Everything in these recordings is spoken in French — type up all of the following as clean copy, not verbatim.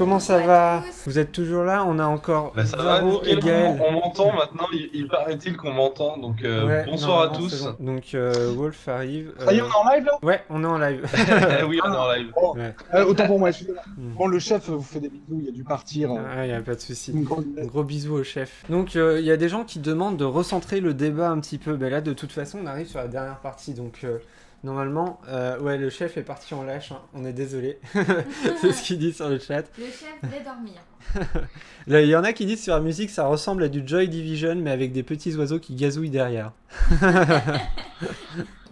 Comment ça Bonjour à va? tous. Vous êtes toujours là? On a encore Bah ça va, Varro et nickel, Gaël. on m'entend maintenant, il paraît-il qu'on m'entend, donc Ouais, bonsoir à normalement c'est tous. bon. Donc Wolf arrive. Ça y est, on est en live là? Ouais, on est en live. Oui, on est Ah, en live. bon. Ouais. Autant pour moi, excusez-moi. Hmm. Bon, le chef vous fait des bisous, il a dû partir. Ah, y a pas de souci. Une grande Un gros bisou au chef. Donc il y a des gens qui demandent de recentrer le débat un petit peu. Ben là, de toute façon, on arrive sur la dernière partie, donc normalement, ouais, le chef est parti en lâche. Hein. On est désolé. C'est ce qu'il dit sur le chat. Le chef voulait dormir. Là, il y en a qui disent sur la musique, ça ressemble à du Joy Division, mais avec des petits oiseaux qui gazouillent derrière.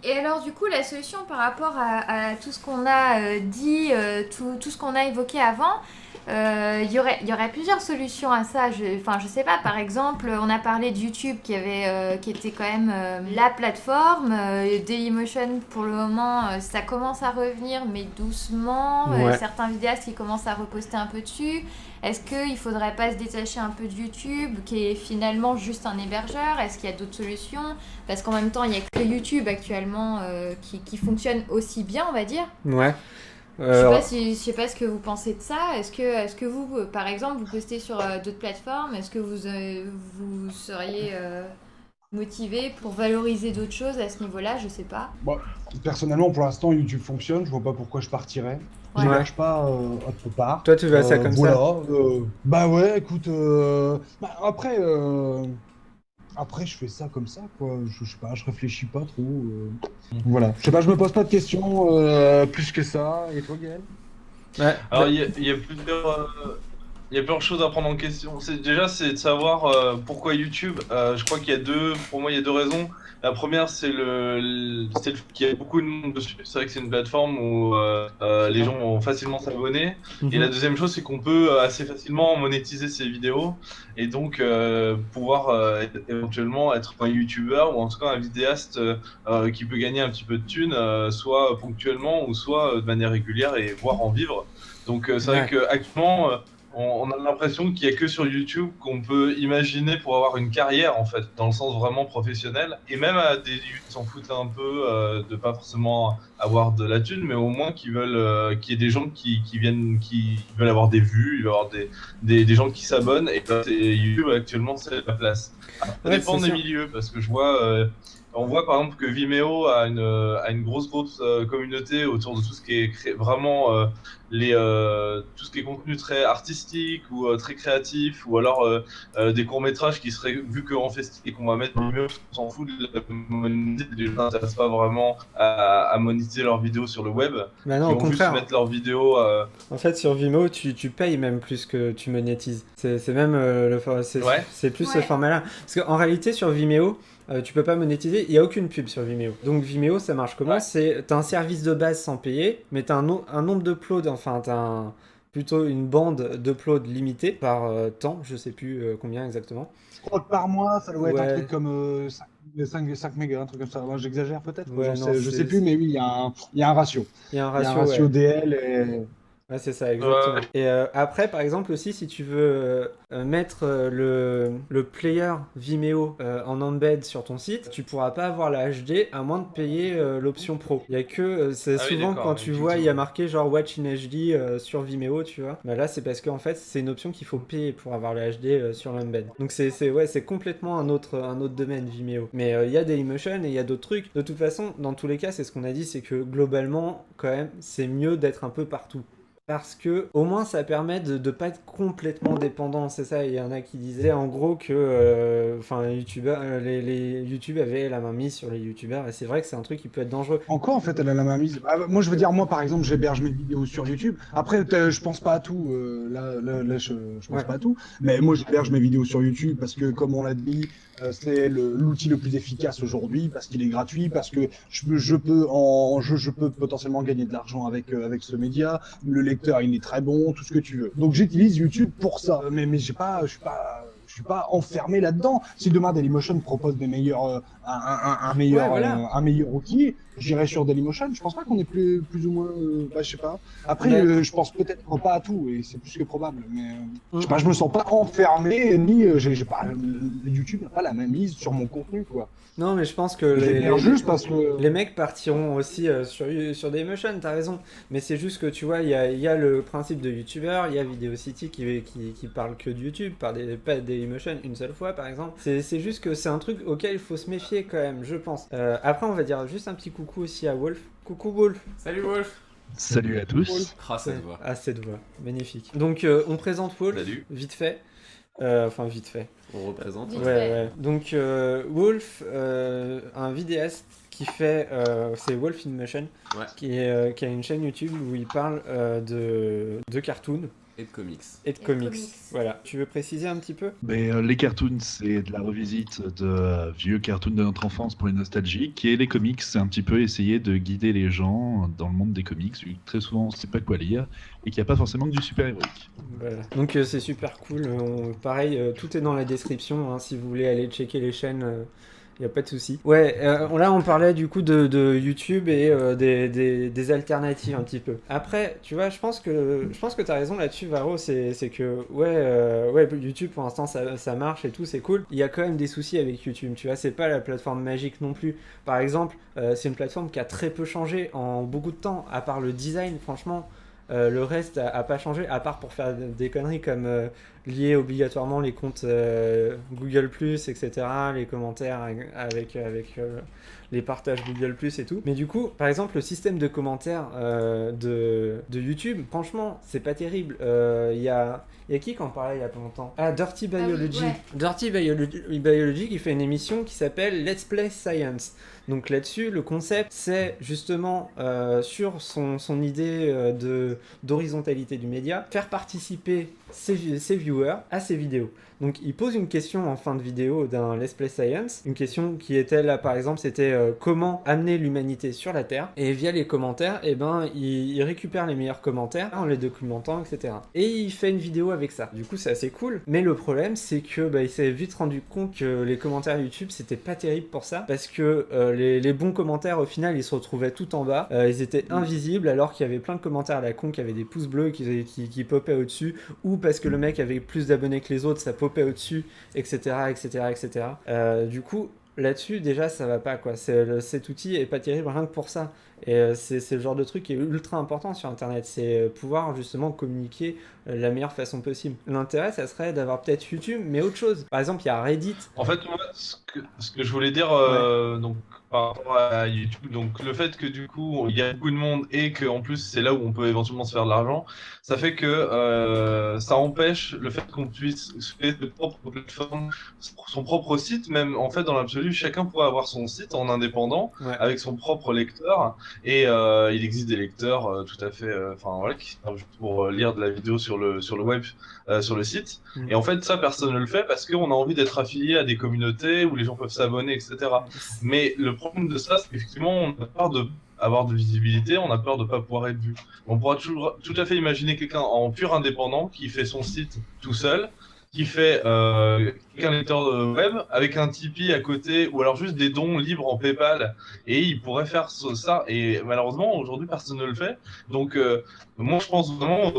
Et alors du coup, la solution par rapport à tout ce qu'on a dit, tout ce qu'on a évoqué avant, il y aurait plusieurs solutions à ça. Je sais pas, par exemple, on a parlé de YouTube qui était quand même la plateforme. Dailymotion, pour le moment, ça commence à revenir, mais doucement. Ouais. Certains vidéastes qui commencent à reposter un peu dessus. Est-ce qu'il faudrait pas se détacher un peu de YouTube, qui est finalement juste un hébergeur? Est-ce qu'il y a d'autres solutions? Parce qu'en même temps, il n'y a que YouTube actuellement qui fonctionne aussi bien, on va dire. Ouais. Je sais pas ce que vous pensez de ça. Est-ce que vous, par exemple, vous postez sur d'autres plateformes? Est-ce que vous seriez motivé pour valoriser d'autres choses à ce niveau-là? Je sais pas. Bon, personnellement, pour l'instant, YouTube fonctionne, je vois pas pourquoi je partirais. Je Ouais. lâche pas autre part. Toi, tu vois ça comme voilà, ça? bah ouais, écoute, après, je fais ça comme ça, quoi. Je sais pas, je réfléchis pas trop. Voilà. Je sais pas, je me pose pas de questions plus que ça. Et toi, Gaël? Ouais. Alors il y a plusieurs choses à prendre en question. Déjà, c'est de savoir pourquoi YouTube. Je crois pour moi, il y a deux raisons. La première, c'est c'est le fait qu'il y a beaucoup de monde dessus. C'est vrai que c'est une plateforme où les gens vont facilement s'abonner. Et la deuxième chose, c'est qu'on peut assez facilement monétiser ses vidéos et donc pouvoir éventuellement être un YouTuber ou en tout cas un vidéaste qui peut gagner un petit peu de thunes, soit ponctuellement ou soit de manière régulière et voire en vivre. Donc c'est vrai qu'actuellement, on a l'impression qu'il n'y a que sur YouTube qu'on peut imaginer pour avoir une carrière en fait, dans le sens vraiment professionnel. Et même à des qui s'en foutent un peu de pas forcément avoir de la thune, mais au moins qu'il y ait des gens qui viennent, qui veulent avoir des vues, il va y avoir des gens qui s'abonnent. Et YouTube actuellement c'est la place. Ça Ouais, dépend c'est des sûr. milieux parce que je vois. On voit par exemple que Vimeo a une grosse communauté autour de tout ce qui est vraiment tout ce qui est contenu très artistique ou très créatif ou alors des courts-métrages qui seraient vus qu'en festival et qu'on va mettre Vimeo parce qu'on s'en fout de la monétiser. Les gens n'intéressent pas vraiment à monétiser leurs vidéos sur le web. Bah non, Ils au vont juste contraire. mettre leurs vidéos. En fait, sur Vimeo, tu payes même plus que tu monétises. C'est même Ouais. c'est plus ce Ouais. format-là. Parce qu'en réalité, sur Vimeo, tu peux pas monétiser. Il y a aucune pub sur Vimeo. Donc Vimeo, ça marche comment? Ouais. T'as un service de base sans payer, mais t'as un nombre d'uploads, enfin plutôt une bande d'uploads limitée par temps. Je sais plus combien exactement. Je crois que par mois, ça doit être un Ouais. truc comme 5 mégas, un truc comme ça. Moi, j'exagère peut-être. Ouais, non, Je sais plus, mais oui, il y a un ratio. Il y a un Il y a un ratio, ratio ouais. DL et. Ouais, c'est ça, exactement. Ouais. Et après, par exemple, aussi, si tu veux mettre le player Vimeo en embed sur ton site, tu pourras pas avoir la HD à moins de payer l'option pro. Il y a que, c'est Ah oui, souvent d'accord, quand oui, tu vois, il y a effectivement. marqué genre Watch in HD sur Vimeo, tu vois. Bah là, c'est parce qu'en fait, c'est une option qu'il faut payer pour avoir la HD sur l'embed. Donc c'est complètement un autre domaine Vimeo. Mais il y a Dailymotion et il y a d'autres trucs. De toute façon, dans tous les cas, c'est ce qu'on a dit, c'est que globalement, quand même, c'est mieux d'être un peu partout. Parce que au moins ça permet de ne pas être complètement dépendant, c'est ça. Il y en a qui disaient en gros que les YouTube avaient la main mise sur les YouTubeurs, et c'est vrai que c'est un truc qui peut être dangereux. Encore, en fait, elle a la main mise. Moi, je veux dire, moi, par exemple, j'héberge mes vidéos sur YouTube. Après, je pense pas à tout. Là, je pense Ouais. pas à tout. Mais moi, j'héberge mes vidéos sur YouTube parce que, comme on l'a dit, c'est l'outil le plus efficace aujourd'hui parce qu'il est gratuit, parce que je peux potentiellement gagner de l'argent avec ce média. Le lecteur, il est très bon, tout ce que tu veux. Donc, j'utilise YouTube pour ça. Mais je suis pas enfermé là-dedans. Si demain Dailymotion propose des meilleurs, un meilleur, Ouais, voilà. un meilleur outil, j'irais sur Dailymotion. Je pense pas qu'on est plus ou moins, bah, je sais pas. Après, je pense peut-être pas à tout, et c'est plus que probable. Mais je sais pas, je me sens pas enfermé, ni j'ai pas, YouTube n'a pas la même mise sur mon contenu, quoi. Non, mais je pense que juste parce que les mecs partiront aussi sur Dailymotion, t'as raison. Mais c'est juste que tu vois, il y a le principe de YouTuber, il y a Vidéocity qui parle que de YouTube, pas de Dailymotion une seule fois par exemple. C'est juste que c'est un truc auquel il faut se méfier quand même, je pense. Après, on va dire juste un petit coucou aussi à Wolf. Coucou Wolf. Salut Wolf. Salut à tous. Ah, cette voix. Ah, cette voix, magnifique. Donc, on présente Wolf, Salut. vite fait. Enfin, vite fait. On représente. Vite Ouais, fait. ouais. Donc, Wolf, un vidéaste qui fait. C'est Wolf in Motion, Ouais. qui a une chaîne YouTube où il parle de cartoons Et de comics. et de Et de comics. comics. Voilà. Tu veux préciser un petit peu? Mais, les cartoons, c'est de la revisite de vieux cartoons de notre enfance pour les nostalgiques. Et les comics, c'est un petit peu essayer de guider les gens dans le monde des comics, vu que très souvent on ne sait pas quoi lire et qu'il n'y a pas forcément que du super-héroïque. Voilà. Donc, c'est super cool. Pareil, tout est dans la description. Hein, si vous voulez aller checker les chaînes. Y a pas de souci. Ouais, là on parlait du coup de YouTube et des alternatives un petit peu. Après, tu vois, je pense que t'as raison là-dessus, Varo, c'est que ouais, YouTube pour l'instant ça marche et tout, c'est cool. Il y a quand même des soucis avec YouTube, tu vois, c'est pas la plateforme magique non plus. Par exemple, c'est une plateforme qui a très peu changé en beaucoup de temps, à part le design, franchement. Le reste a pas changé, à part pour faire des conneries comme lier obligatoirement les comptes Google+, etc., les commentaires avec les partages Google+, et tout. Mais du coup, par exemple, le système de commentaires de YouTube, franchement, c'est pas terrible. Il y a qui en parlait il y a pas longtemps? Ah, Dirty Biology. ouais. Dirty Biology qui fait une émission qui s'appelle Let's Play Science. Donc là-dessus, le concept, c'est justement sur son idée d'horizontalité du média, faire participer ses viewers à ses vidéos. Donc il pose une question en fin de vidéo d'un Let's Play Science, une question qui était là par exemple, c'était comment amener l'humanité sur la Terre, et via les commentaires, il récupère les meilleurs commentaires en les documentant, etc. Et il fait une vidéo avec ça. Du coup c'est assez cool, mais le problème c'est que il s'est vite rendu compte que les commentaires YouTube c'était pas terrible pour ça, parce que les bons commentaires au final ils se retrouvaient tout en bas, ils étaient invisibles alors qu'il y avait plein de commentaires à la con qui avaient des pouces bleus qui popaient au-dessus, ou parce que le mec avait plus d'abonnés que les autres, ça popait au-dessus, etc., etc., etc. Du coup, là-dessus, déjà, ça va pas, quoi. Cet outil est pas terrible rien que pour ça. Et c'est le genre de truc qui est ultra important sur Internet, c'est pouvoir justement communiquer la meilleure façon possible. L'intérêt, ça serait d'avoir peut-être YouTube, mais autre chose. Par exemple, il y a Reddit. En fait, moi, ce que je voulais dire donc, par rapport à YouTube, donc le fait que du coup, il y a beaucoup de monde et qu'en plus, c'est là où on peut éventuellement se faire de l'argent, ça fait que ça empêche le fait qu'on puisse se créer de propres plateformes, son propre site, même en fait, dans l'absolu, chacun pourrait avoir son site en indépendant, Ouais. avec son propre lecteur. Et il existe des lecteurs tout à fait, enfin voilà, qui servent juste pour lire de la vidéo sur le web, sur le site. Mm. Et en fait, ça, personne ne le fait parce qu'on a envie d'être affilié à des communautés où les gens peuvent s'abonner, etc. Mais le problème de ça, c'est qu'effectivement, on a peur d'avoir de visibilité, on a peur de pas pouvoir être vu. On pourra toujours, tout à fait imaginer quelqu'un en pur indépendant qui fait son site tout seul, qui fait un lecteur de web avec un Tipeee à côté ou alors juste des dons libres en PayPal, et il pourrait faire ça, et malheureusement aujourd'hui personne ne le fait. Donc moi je pense vraiment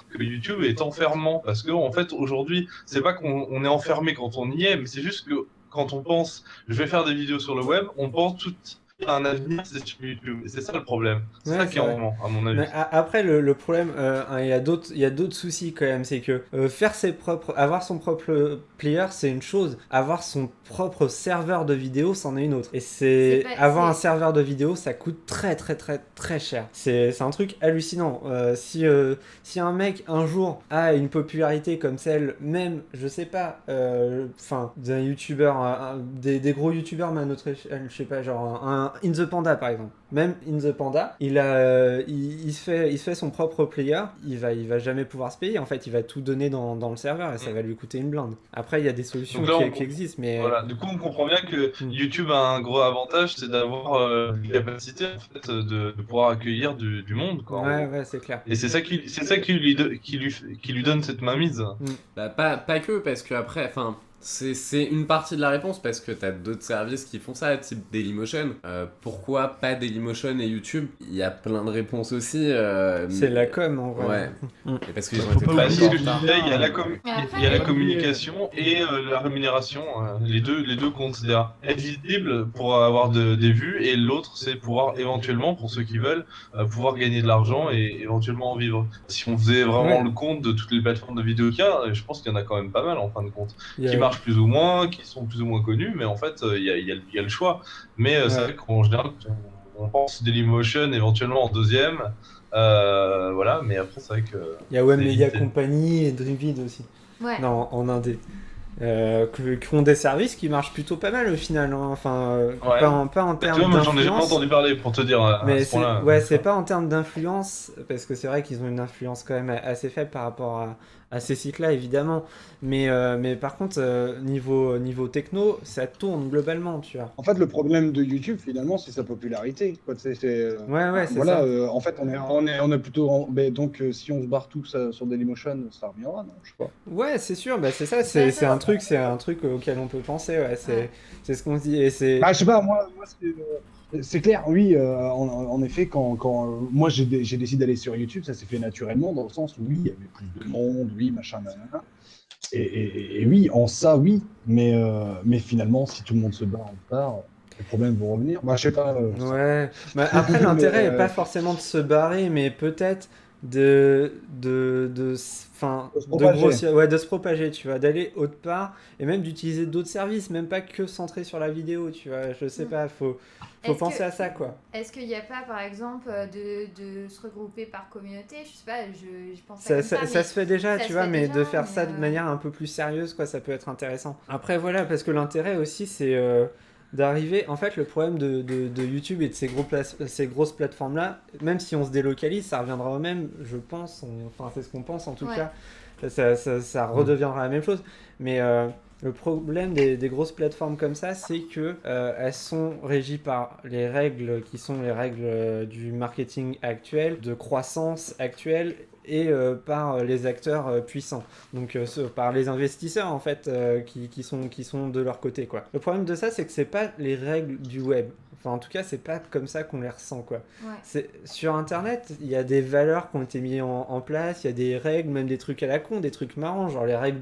que YouTube est enfermant, parce que en fait aujourd'hui c'est pas qu'on est enfermé quand on y est, mais c'est juste que quand on pense je vais faire des vidéos sur le web, on pense tout à un avenir c'est sur YouTube, et c'est ça le problème. C'est Ouais, ça c'est qui est vrai. en à mon avis. Mais après, le problème, il y a d'autres soucis quand même, c'est que avoir son propre player, c'est une chose, avoir son propre serveur de vidéo, c'en est une autre. Et avoir un serveur de vidéo, ça coûte très très très très cher. C'est un truc hallucinant. Si un mec un jour a une popularité comme celle, même, je sais pas, d'un youtubeur, des gros youtubeurs, mais à notre échelle, je sais pas, genre un In The Panda par exemple. Même In The Panda, il se fait son propre player, il va jamais pouvoir se payer, en fait il va tout donner dans le serveur et ça va lui coûter une blinde. Après il y a des solutions Donc là, qui existent, mais Voilà, du coup on comprend bien que YouTube a un gros avantage, c'est d'avoir la capacité en fait, de pouvoir accueillir du monde, quoi. ouais, c'est clair. Et c'est ça qui lui donne cette mainmise. Bah, pas que, parce que après, enfin, C'est une partie de la réponse parce que t'as d'autres services qui font ça, type Dailymotion. Pourquoi pas Dailymotion et YouTube? Il y a plein de réponses aussi. C'est la com en vrai. Ouais. Mm. Et parce qu'ils ont Faut été pas Bah, très c'est ce en que je retard. disais, il y a la, Mais après, il y a la il- communication et la rémunération. Les deux comptent. C'est-à-dire être visible pour avoir des vues et l'autre, c'est pouvoir éventuellement, pour ceux qui veulent, pouvoir gagner de l'argent et éventuellement en vivre. Si on faisait vraiment Ouais. le compte de toutes les plateformes de vidéo qu'il y a, je pense qu'il y en a quand même pas mal en fin de compte. Il y a- Qui marchent plus ou moins, qui sont plus ou moins connus, mais en fait, il y a le choix. Mais c'est Ouais. vrai qu'en général, on pense Dailymotion éventuellement en deuxième. Voilà, mais après, c'est vrai que. Il y a Web c'est Media limité. Company et Dreamvid aussi. Ouais. Non, en indé. Qui ont des services qui marchent plutôt pas mal au final. Hein. Enfin, Ouais. pas en Tu termes vois, moi j'en ai jamais d'influence. entendu parler pour te dire à Mais ce point-là. c'est pas en termes d'influence, parce que c'est vrai qu'ils ont une influence quand même assez faible par rapport à ces sites-là, évidemment. Mais par contre, niveau techno, ça tourne globalement, tu vois. En fait, le problème de YouTube, finalement, c'est sa popularité. Quoi. Ouais, c'est Voilà, ça. en fait, on est plutôt. Donc, si on se barre tous sur Dailymotion, ça reviendra, non? Je sais pas. Ouais, c'est sûr, bah c'est ça, Ouais, c'est ça, c'est un truc auquel on peut penser, ouais, Ouais. c'est ce qu'on se dit, et c'est... Bah, je sais pas, moi c'est clair, oui, en effet, quand moi j'ai décidé d'aller sur YouTube, ça s'est fait naturellement, dans le sens où oui, il y avait plus de monde, oui, machin, nanana. Et oui, en ça, oui, mais finalement, si tout le monde se barre en part, les problèmes vont revenir. Bah, je sais pas. Ouais, bah, après l'intérêt Mais, est pas forcément de se barrer, mais peut-être enfin, De se propager. grossir, ouais, de se propager, tu vois, d'aller autre part, et même d'utiliser d'autres services, même pas que centré sur la vidéo, tu vois, je sais Mm. pas, faut Est-ce penser que- à ça, quoi. Est-ce qu'il n'y a pas, par exemple, de se regrouper par communauté? Je sais pas, je pense pas Ça, comme ça, ça, ça mais se fait déjà, ça tu se vois, fait mais déjà, de faire mais, ça de manière un peu plus sérieuse, quoi, ça peut être intéressant. Après, voilà, parce que l'intérêt aussi, c'est d'arriver. En fait, le problème de YouTube et de ces grosses plateformes-là, même si on se délocalise, ça reviendra au même, je pense. Enfin, c'est ce qu'on pense en tout Ouais. cas. Ça redeviendra la même chose. Mais le problème des grosses plateformes comme ça, c'est que elles sont régies par les règles qui sont les règles du marketing actuel, de croissance actuelle, et par les acteurs puissants. Donc par les investisseurs en fait qui sont de leur côté, quoi. Le problème de ça, c'est que c'est pas les règles du web. Enfin, en tout cas, c'est pas comme ça qu'on les ressent, quoi. Ouais. Sur Internet, il y a des valeurs qui ont été mises en place, il y a des règles, même des trucs à la con, des trucs marrants, genre les règles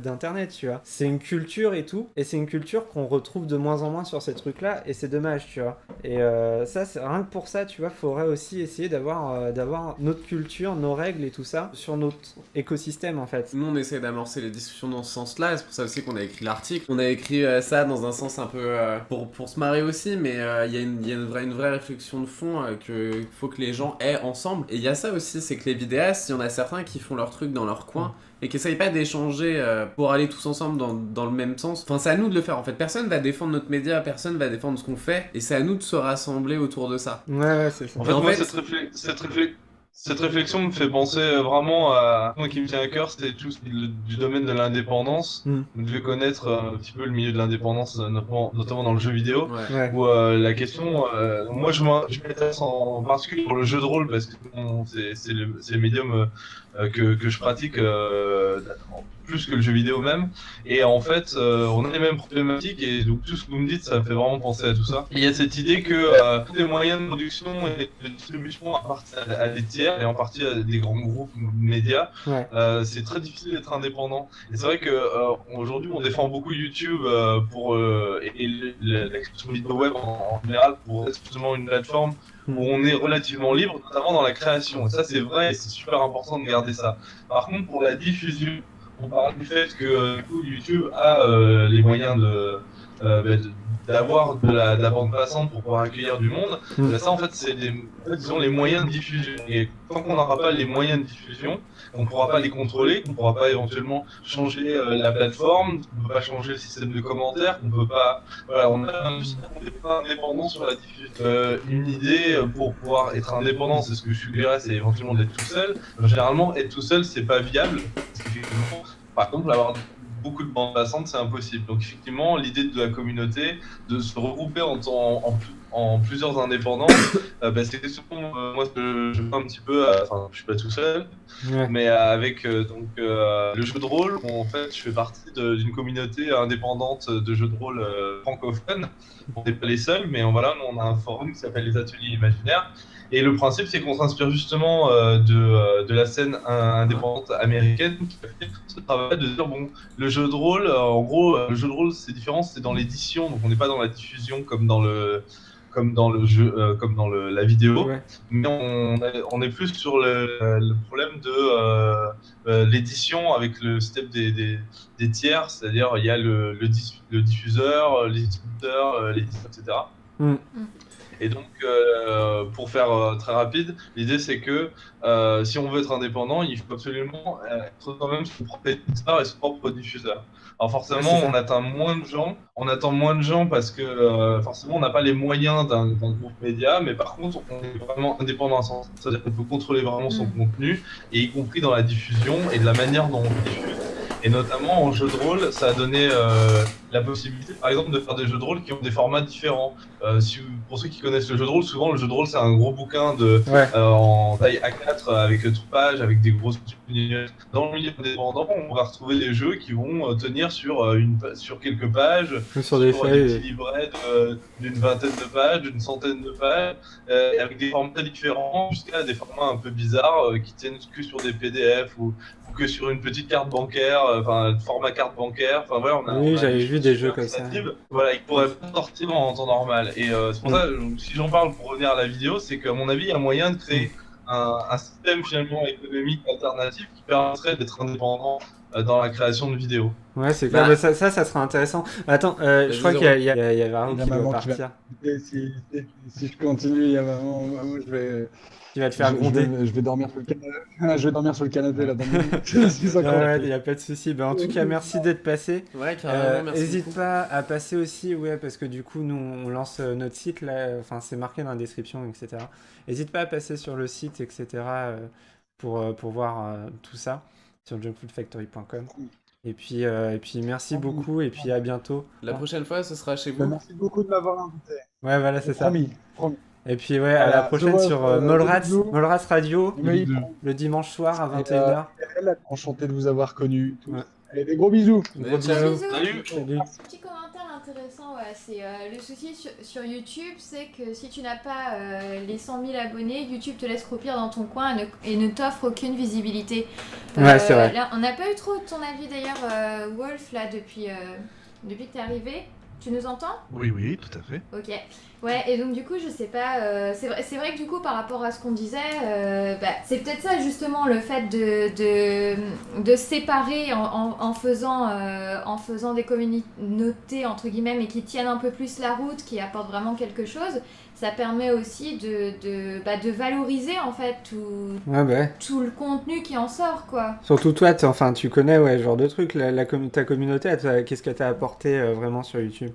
d'Internet, tu vois. C'est une culture et tout, et c'est une culture qu'on retrouve de moins en moins sur ces trucs-là, et c'est dommage, tu vois. Et ça, rien que pour ça, tu vois, faudrait aussi essayer d'avoir notre culture, nos règles et tout ça sur notre écosystème, en fait. Nous, on essaie d'amorcer les discussions dans ce sens-là, c'est pour ça aussi qu'on a écrit l'article. On a écrit ça dans un sens un peu pour se marrer aussi, mais il y a une vraie réflexion de fond qu'il faut que les gens aient ensemble. Et il y a ça aussi, c'est que les vidéastes, il y en a certains qui font leur truc dans leur coin et qui essayent pas d'échanger pour aller tous ensemble dans le même sens. Enfin, c'est à nous de le faire en fait. Personne va défendre notre média, personne va défendre ce qu'on fait, et c'est à nous de se rassembler autour de ça. Ouais, c'est ça. En fait, en moi, fait- cette réflexion me fait penser vraiment à moi qui me tient à cœur, c'était tout du domaine de l'indépendance. Mm. Vous devez connaître un petit peu le milieu de l'indépendance, notamment dans le jeu vidéo. Ouais. Ouais. Où la question, moi je m'intéresse en particulier pour le jeu de rôle parce que bon, c'est le médium que je pratique plus que le jeu vidéo même. Et en fait, on a les mêmes problématiques et donc tout ce que vous me dites, ça me fait vraiment penser à tout ça. Et il y a cette idée que tous les moyens de production et de distribution appartiennent à des tiers et en partie à des grands groupes médias. Ouais. C'est très difficile d'être indépendant. Et c'est vrai que aujourd'hui, on défend beaucoup YouTube pour et l'expression vidéo web en général pour être justement une plateforme où on est relativement libre, notamment dans la création. Et ça, c'est vrai et c'est super important de garder ça. Par contre, pour la diffusion, on parle du fait que du coup, YouTube a les moyens d'avoir de la bande passante pour pouvoir accueillir du monde. Mm. Ça, en fait, disons, les moyens de diffusion. Et tant qu'on n'aura pas les moyens de diffusion, on ne pourra pas les contrôler, qu'on ne pourra pas éventuellement changer la plateforme, on ne peut pas changer le système de commentaires, on peut pas. Voilà, on n'est pas indépendant sur la diffusion. Une idée pour pouvoir être indépendant, c'est ce que je suggérerais, c'est éventuellement d'être tout seul. Généralement, être tout seul, c'est pas viable. Parce qu'effectivement, par exemple, avoir beaucoup de bandes passantes, c'est impossible. Donc effectivement, l'idée de la communauté, de se regrouper en plusieurs indépendants, c'était souvent moi je fais un petit peu, enfin je suis pas tout seul, Ouais. mais avec le jeu de rôle, en fait je fais partie d'une communauté indépendante de jeux de rôle francophones. On n'est pas les seuls, mais voilà, nous, on a un forum qui s'appelle les Ateliers Imaginaires. Et le principe, c'est qu'on s'inspire justement de la scène indépendante américaine qui a fait ce travail de dire, bon, le jeu de rôle, en gros, le jeu de rôle, c'est différent, c'est dans l'édition, donc on n'est pas dans la diffusion comme dans le jeu, comme dans la vidéo, Ouais. mais on est plus sur le problème de l'édition avec le système des tiers, c'est-à-dire il y a le diffuseur, les distributeurs, l'éditeur, etc. Mm. Et donc, pour faire très rapide, l'idée c'est que si on veut être indépendant, il faut absolument être quand même son propre éditeur et son propre diffuseur. Alors forcément, Ouais, c'est ça. on attend moins de gens parce que forcément, on n'a pas les moyens d'un groupe média, mais par contre, on est vraiment indépendant à ce sens. C'est-à-dire qu'on peut contrôler vraiment son contenu, et y compris dans la diffusion et de la manière dont on diffuse. Et notamment en jeu de rôle, ça a donné la possibilité, par exemple, de faire des jeux de rôle qui ont des formats différents. Pour ceux qui connaissent le jeu de rôle, souvent le jeu de rôle c'est un gros bouquin Ouais. en taille A4 avec 3 pages, avec des grosses lignes. Dans le milieu indépendant, on va retrouver des jeux qui vont tenir sur quelques pages, Ou sur des des feuilles. petits livrets d'une vingtaine de pages, d'une centaine de pages, avec des formats différents, jusqu'à des formats un peu bizarres qui tiennent que sur des PDF ou que sur une petite carte bancaire, enfin format carte bancaire. Enfin voilà, Oui, on a j'avais des vu choses des super jeux comme ça. créatives. Voilà, ils pourraient pas sortir en temps normal. Et c'est pour ça, donc, si j'en parle pour revenir à la vidéo, c'est qu'à mon avis, il y a moyen de créer un système finalement économique alternatif qui permettrait d'être indépendant dans la création de vidéos. Ouais, c'est clair. Bah. Mais ça sera intéressant. Attends, je crois qu'il y a Varro Il y a qui doit maman qui va- partir. Et si je continue, il y a maman, je vais, Qui va te faire gronder. je vais dormir sur le canapé. Je vais dormir sur le canapé là dans mon si ça Ouais, compte. ouais, il n'y a pas de souci. Ben, en tout cas, merci d'être passé. Ouais, carrément, merci. N'hésite beaucoup. pas à passer aussi, ouais, parce que du coup, nous, on lance notre site, là, enfin, c'est marqué dans la description, etc. N'hésite pas à passer sur le site, etc., pour voir tout ça, sur junkfoodfactory.com. Et puis, merci beaucoup, et puis à bientôt. La prochaine fois, ce sera chez Bah, vous. merci beaucoup de m'avoir invité. Ouais, voilà, c'est ça. Promis, promis. Et puis, ouais, à la Voilà, prochaine je sur vois, bisous. Molrats Radio, Oui, le dimanche soir à Et, 21h. enchanté de vous avoir connu. Ouais. Allez, des gros bisous. Gros Ciao. bisous. Salut! Salut. Petit commentaire intéressant, ouais, c'est le souci sur YouTube, c'est que si tu n'as pas les 100 000 abonnés, YouTube te laisse croupir dans ton coin et ne t'offre aucune visibilité. Ouais, c'est vrai. Là, on n'a pas eu trop ton avis d'ailleurs, Wolf, là, depuis que t'es arrivé. Tu nous entends? Oui, oui, tout à fait. Ok. Ouais, et donc du coup, je sais pas, c'est vrai que du coup, par rapport à ce qu'on disait, c'est peut-être ça justement le fait de séparer en faisant des communautés, entre guillemets, mais qui tiennent un peu plus la route, qui apportent vraiment quelque chose. Ça permet aussi de valoriser en fait Ouais, bah ouais. tout le contenu qui en sort, quoi. Surtout toi, tu connais, ouais, ce genre de truc, ta communauté, qu'est-ce qu'elle t'a apporté vraiment sur YouTube?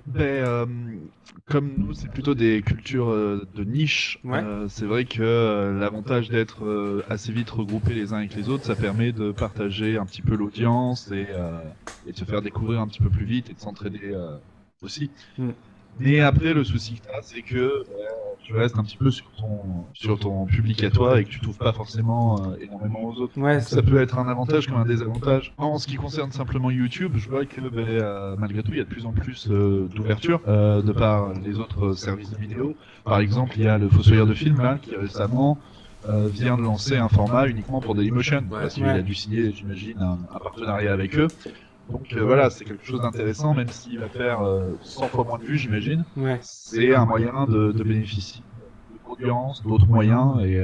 Comme nous, c'est plutôt des cultures de niche. Ouais. C'est vrai que l'avantage d'être assez vite regroupés les uns avec les autres, ça permet de partager un petit peu l'audience et de se faire découvrir un petit peu plus vite et de s'entraider aussi. Mm. Mais après, le souci que tu as, c'est que tu restes un petit peu sur ton public à toi et que tu t'ouvres pas forcément énormément aux autres. Ouais, Donc, ça peut être un avantage comme un désavantage. En ce qui concerne simplement YouTube, je vois que malgré tout, il y a de plus en plus d'ouverture de par les autres services de vidéo. Par exemple, il y a le Fossoyeur de film là, qui récemment vient de lancer un format uniquement pour Dailymotion, parce qu'il Ouais. a dû signer, j'imagine, un partenariat avec eux. Donc voilà, c'est quelque chose d'intéressant, même s'il va faire 100 fois moins de vues, j'imagine. ouais. C'est un moyen de bénéficier d'audience, d'autres moyens et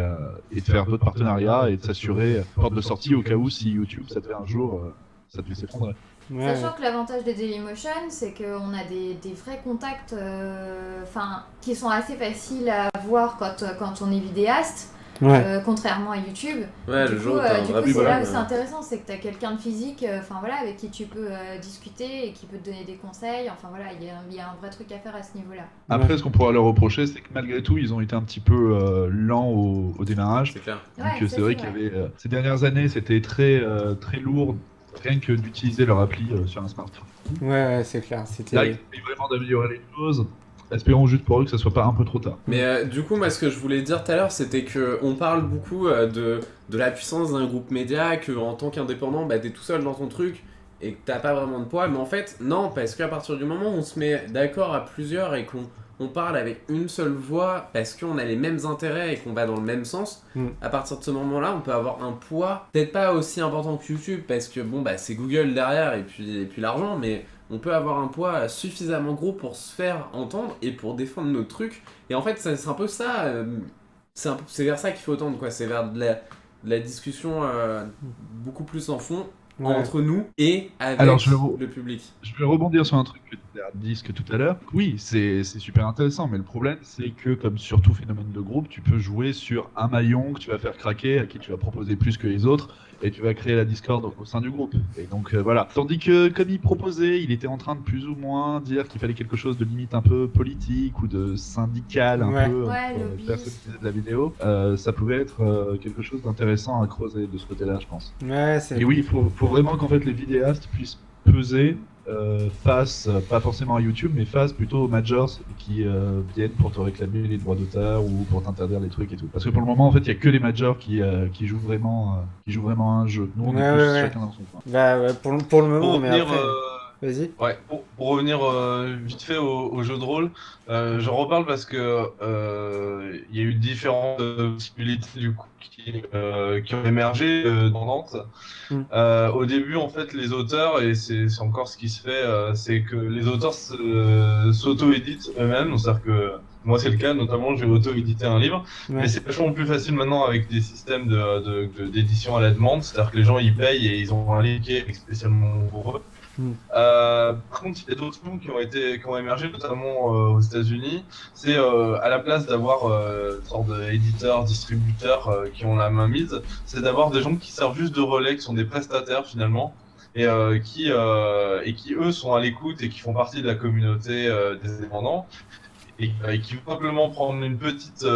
de faire d'autres partenariats et de s'assurer porte de sortie au cas où si YouTube ça te fait un jour ça te fait s'effondrer. Ouais. Sachant que l'avantage de Dailymotion, c'est qu'on a des vrais contacts qui sont assez faciles à voir quand on est vidéaste, Ouais. contrairement à YouTube. Ouais, Du le coup, jour où t'as un du vrai coup, c'est là problème. où c'est intéressant, c'est que tu as quelqu'un de physique avec qui tu peux discuter et qui peut te donner des conseils. Enfin voilà, il y a un vrai truc à faire à ce niveau-là. Après, ce qu'on pourra leur reprocher, c'est que malgré tout, ils ont été un petit peu lents au démarrage. C'est clair. Donc Ouais, ça, c'est vrai c'est qu'il y avait ces dernières années, c'était très très lourd rien que d'utiliser leur appli sur un smartphone. Ouais, c'est clair. Là, C'était. ils essayent vraiment d'améliorer les choses. Espérons juste pour eux que ça soit pas un peu trop tard. Mais du coup, moi, ce que je voulais dire tout à l'heure, c'était que on parle beaucoup de la puissance d'un groupe média, que en tant qu'indépendant, bah, t'es tout seul dans ton truc et que t'as pas vraiment de poids. Mais en fait, non, parce qu'à partir du moment où on se met d'accord à plusieurs et qu'on parle avec une seule voix, parce qu'on a les mêmes intérêts et qu'on va dans le même sens, à partir de ce moment-là, on peut avoir un poids, peut-être pas aussi important que YouTube, parce que bon, bah, c'est Google derrière et puis l'argent, mais on peut avoir un poids suffisamment gros pour se faire entendre et pour défendre nos trucs. Et en fait, c'est un peu ça, c'est vers ça qu'il faut tendre, quoi. C'est vers de la discussion beaucoup plus en fond Ouais. entre nous et avec Alors, le public. Je vais rebondir sur un truc que tu as dit tout à l'heure. Oui, c'est super intéressant, mais le problème, c'est que, comme sur tout phénomène de groupe, tu peux jouer sur un maillon que tu vas faire craquer, à qui tu vas proposer plus que les autres, et tu vas créer la discorde au sein du groupe. Et donc, voilà. Tandis que, comme il proposait, il était en train de plus ou moins dire qu'il fallait quelque chose de limite un peu politique ou de syndical, un Ouais. peu, Ouais, pour lobbyiste. personne qui faisait de la vidéo. Ça pouvait être quelque chose d'intéressant à creuser de ce côté-là, je pense. Ouais, c'est. Et oui, il faut vraiment qu'en fait les vidéastes puissent peser face, pas forcément à YouTube, mais face plutôt aux majors qui viennent pour te réclamer les droits d'auteur ou pour t'interdire les trucs et tout. Parce que pour le moment, en fait, il y a que les majors qui jouent vraiment un jeu. Nous, on est Ouais, plus ouais. chacun dans son coin. Bah, ouais, pour le moment, Pour mais revenir, après. Vas-y. ouais, pour revenir vite fait au jeu de rôle, j'en reparle parce que il y a eu différentes possibilités du coup qui ont émergé dans Nantes. Au début, en fait, les auteurs, et c'est encore ce qui se fait, c'est que les auteurs s'auto-éditent eux-mêmes. C'est-à-dire que moi, c'est le cas, notamment, j'ai auto-édité un livre. Ouais. Mais c'est vachement plus facile maintenant avec des systèmes d'édition à la demande. C'est-à-dire que les gens, ils payent et ils ont un livre qui est spécialement pour eux. Par contre, il y a d'autres noms qui ont émergé, notamment aux États-Unis. C'est à la place d'avoir une sorte d'éditeurs, distributeurs qui ont la main mise, c'est d'avoir des gens qui servent juste de relais, qui sont des prestataires finalement, et qui eux sont à l'écoute et qui font partie de la communauté des indépendants et qui vont simplement prendre une petite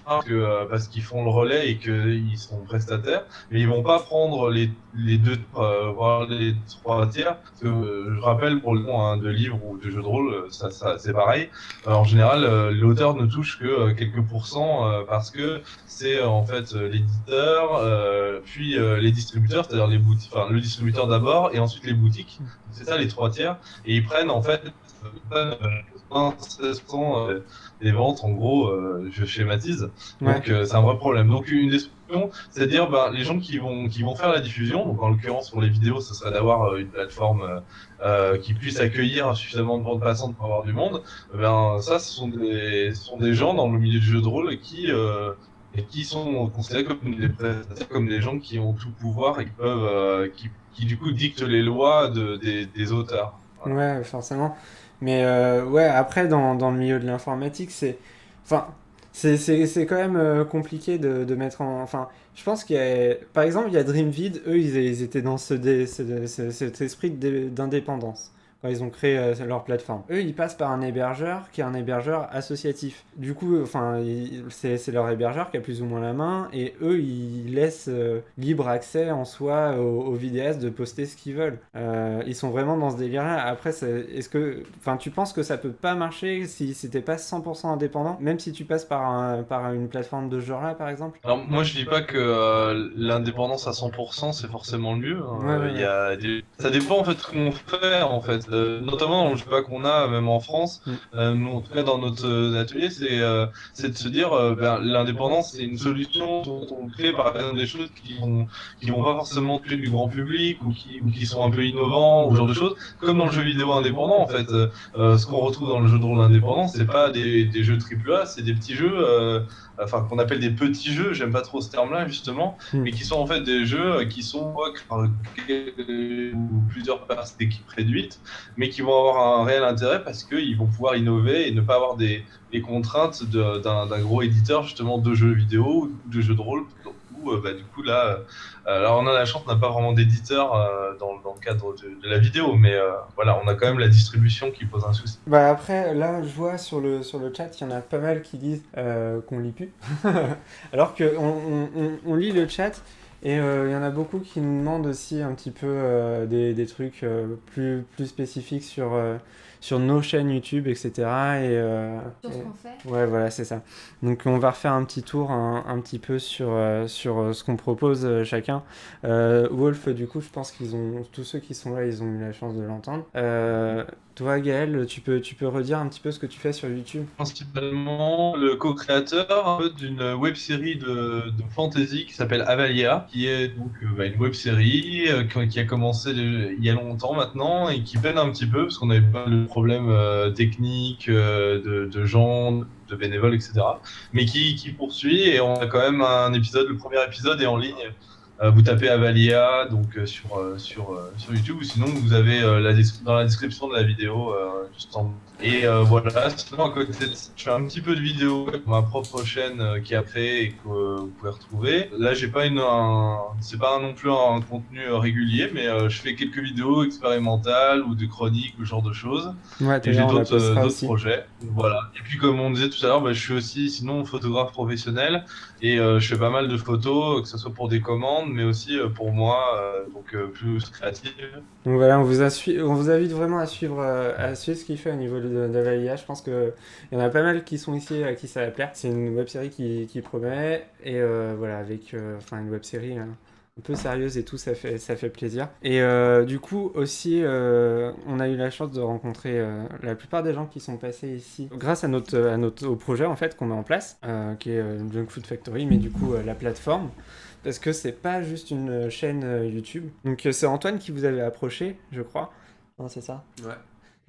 marque parce qu'ils font le relais et qu'ils sont prestataires, mais ils vont pas prendre les deux, voire les trois tiers. Parce que, je rappelle, pour le nom de livres ou de jeux de rôle, ça c'est pareil. En général, l'auteur ne touche que quelques pourcents parce que c'est en fait l'éditeur, puis les distributeurs, c'est-à-dire les boutiques, enfin le distributeur d'abord et ensuite les boutiques. C'est ça les trois tiers, et ils prennent en fait 16% des ventes, en gros, je schématise. Donc c'est un vrai problème. Donc une des solutions, c'est de dire les gens qui vont faire la diffusion, donc en l'occurrence pour les vidéos, ce serait d'avoir une plateforme qui puisse accueillir suffisamment de bandes passantes pour avoir du monde. Ça, ce sont des gens dans le milieu du jeu de rôle qui sont considérés comme des prestataires, comme des gens qui ont tout pouvoir et qui peuvent, qui du coup dictent les lois des auteurs. Voilà. Ouais, forcément. Mais ouais, après, dans le milieu de l'informatique, c'est. Enfin, c'est quand même compliqué de mettre en. Enfin, je pense qu'il y a. Par exemple, il y a Dreamvid, eux, ils étaient dans cet esprit d'indépendance quand ils ont créé leur plateforme. Eux, ils passent par un hébergeur qui est un hébergeur associatif. Du coup, enfin, c'est leur hébergeur qui a plus ou moins la main, et eux, ils laissent libre accès en soi aux vidéastes de poster ce qu'ils veulent. Ils sont vraiment dans ce délire-là. Après, est-ce que, enfin, tu penses que ça peut pas marcher si c'était pas 100% indépendant, même si tu passes par une plateforme de ce genre-là, par exemple? Alors moi je dis pas que l'indépendance à 100% c'est forcément le mieux. Ouais. Il y a ça dépend en fait de ce qu'on fait en fait. Notamment dans le débat qu'on a même en France, nous en tout cas dans notre atelier, c'est de se dire l'indépendance c'est une solution dont on crée par exemple des choses qui vont pas forcément tuer du grand public ou qui sont un peu innovants ou ce genre de choses. Comme dans le jeu vidéo indépendant en fait, ce qu'on retrouve dans le jeu de rôle indépendant, c'est pas des jeux AAA, c'est des petits jeux. Enfin qu'on appelle des petits jeux, j'aime pas trop ce terme-là justement, mais qui sont en fait des jeux qui sont par plusieurs personnes d'équipes réduites, mais qui vont avoir un réel intérêt parce qu'ils vont pouvoir innover et ne pas avoir les contraintes d'un gros éditeur justement de jeux vidéo ou de jeux de rôle. Du coup là on a la chance, on n'a pas vraiment d'éditeur dans le cadre de la vidéo, mais voilà, on a quand même la distribution qui pose un souci. Bah après, là, je vois sur le chat, il y en a pas mal qui disent qu'on lit plus. Alors qu'on lit le chat, Et il y en a beaucoup qui nous demandent aussi un petit peu des trucs plus spécifiques sur nos chaînes YouTube, etc. Sur ce qu'on fait. Ouais, voilà, c'est ça. Donc on va refaire un petit tour un petit peu sur ce qu'on propose chacun. Wolf, du coup, je pense tous ceux qui sont là, ils ont eu la chance de l'entendre. Toi, Gaël, tu peux redire un petit peu ce que tu fais sur YouTube? Principalement le co-créateur un peu d'une web-série de fantasy qui s'appelle Avalia, qui est donc une web-série qui a commencé il y a longtemps maintenant et qui peine un petit peu parce qu'on avait pas de problèmes techniques, de gens, de bénévoles, etc. Mais qui poursuit et on a quand même le premier épisode est en ligne. Vous tapez Avalia donc sur YouTube ou sinon vous avez dans la description de la vidéo juste en. Et voilà, sinon à côté de ça, je fais un petit peu de vidéos pour ma propre chaîne qui a créé et que vous pouvez retrouver. Là, j'ai pas c'est pas non plus un contenu régulier, mais je fais quelques vidéos expérimentales ou de chroniques ou ce genre de choses. Ouais, Et j'ai on la d'autres postera aussi. projets. Voilà. Et puis comme on disait tout à l'heure, je suis aussi sinon photographe professionnel et je fais pas mal de photos, que ce soit pour des commandes, mais aussi pour moi, donc plus créative. Donc voilà, on vous invite vraiment à suivre ce qu'il fait au niveau de l'AIA. Je pense qu'il y en a pas mal qui sont ici à qui ça va plaire. C'est une web-série qui promet, et voilà, avec une web-série un peu sérieuse et tout, ça fait plaisir. Et du coup aussi, on a eu la chance de rencontrer la plupart des gens qui sont passés ici grâce au projet en fait qu'on met en place, qui est Junk Food Factory, mais du coup la plateforme. Parce que c'est pas juste une chaîne YouTube. Donc c'est Antoine qui vous avait approché, je crois. Non, c'est ça? Ouais.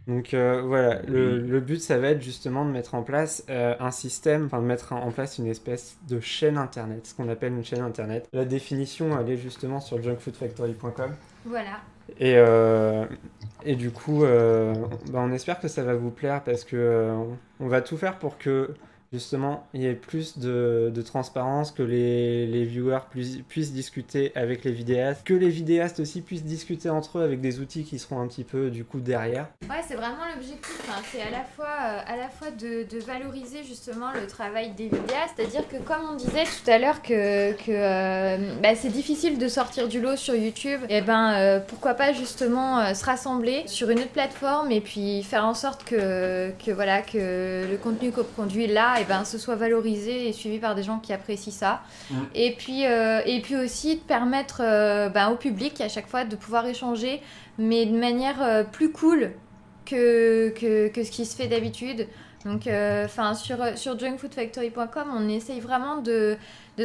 Donc voilà, le but ça va être justement de mettre en place un système, de mettre en place une espèce de chaîne internet, ce qu'on appelle une chaîne internet. La définition elle est justement sur junkfoodfactory.com. Voilà. Et du coup, on espère que ça va vous plaire parce que on va tout faire pour que justement il y ait plus de transparence, que les viewers puissent discuter avec les vidéastes, que les vidéastes aussi puissent discuter entre eux avec des outils qui seront un petit peu du coup derrière. Ouais, c'est vraiment l'objectif. C'est à la fois de valoriser justement le travail des vidéastes, c'est-à-dire que comme on disait tout à l'heure que c'est difficile de sortir du lot sur YouTube, et pourquoi pas justement se rassembler sur une autre plateforme et puis faire en sorte que le contenu qu'on produit là ce soit valorisé et suivi par des gens qui apprécient ça. Et puis aussi de permettre au public à chaque fois de pouvoir échanger, mais de manière plus cool que ce qui se fait d'habitude. Donc sur junkfoodfactory.com, on essaye vraiment de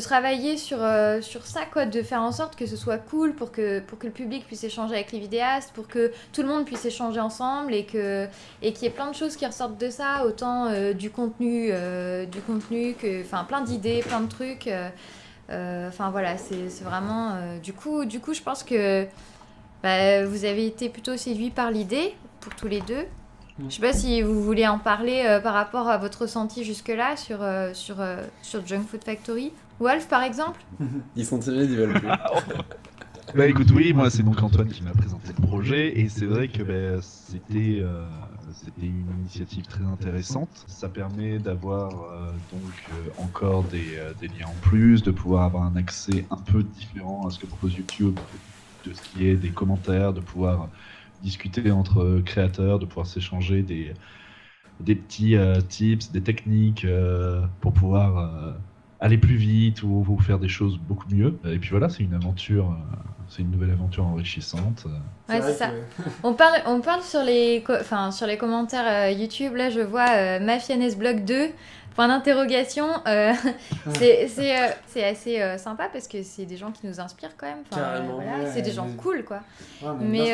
travailler sur ça, quoi, de faire en sorte que ce soit cool pour que le public puisse échanger avec les vidéastes, pour que tout le monde puisse échanger ensemble et qu'il y ait plein de choses qui ressortent de ça, autant du contenu que plein d'idées, plein de trucs. Voilà, c'est vraiment du coup je pense que vous avez été plutôt séduits par l'idée pour tous les deux. Je sais pas si vous voulez en parler par rapport à votre ressenti jusque-là sur Junk Food Factory. Wolf, par exemple. Ils sont timides, ils veulent plus. Écoute, oui, moi c'est donc Antoine qui m'a présenté le projet et c'est vrai que c'était une initiative très intéressante. Ça permet d'avoir encore des liens en plus, de pouvoir avoir un accès un peu différent à ce que propose YouTube, de ce qui est des commentaires, de pouvoir discuter entre créateurs, de pouvoir s'échanger des petits tips, des techniques pour pouvoir aller plus vite ou faire des choses beaucoup mieux. Et puis voilà, c'est une nouvelle aventure enrichissante. Ouais, c'est ça. On parle sur les commentaires YouTube. Là, je vois Mafianesblog 2. Point d'interrogation. C'est assez sympa parce que c'est des gens qui nous inspirent quand même. Carrément. C'est des gens cool, quoi. Mais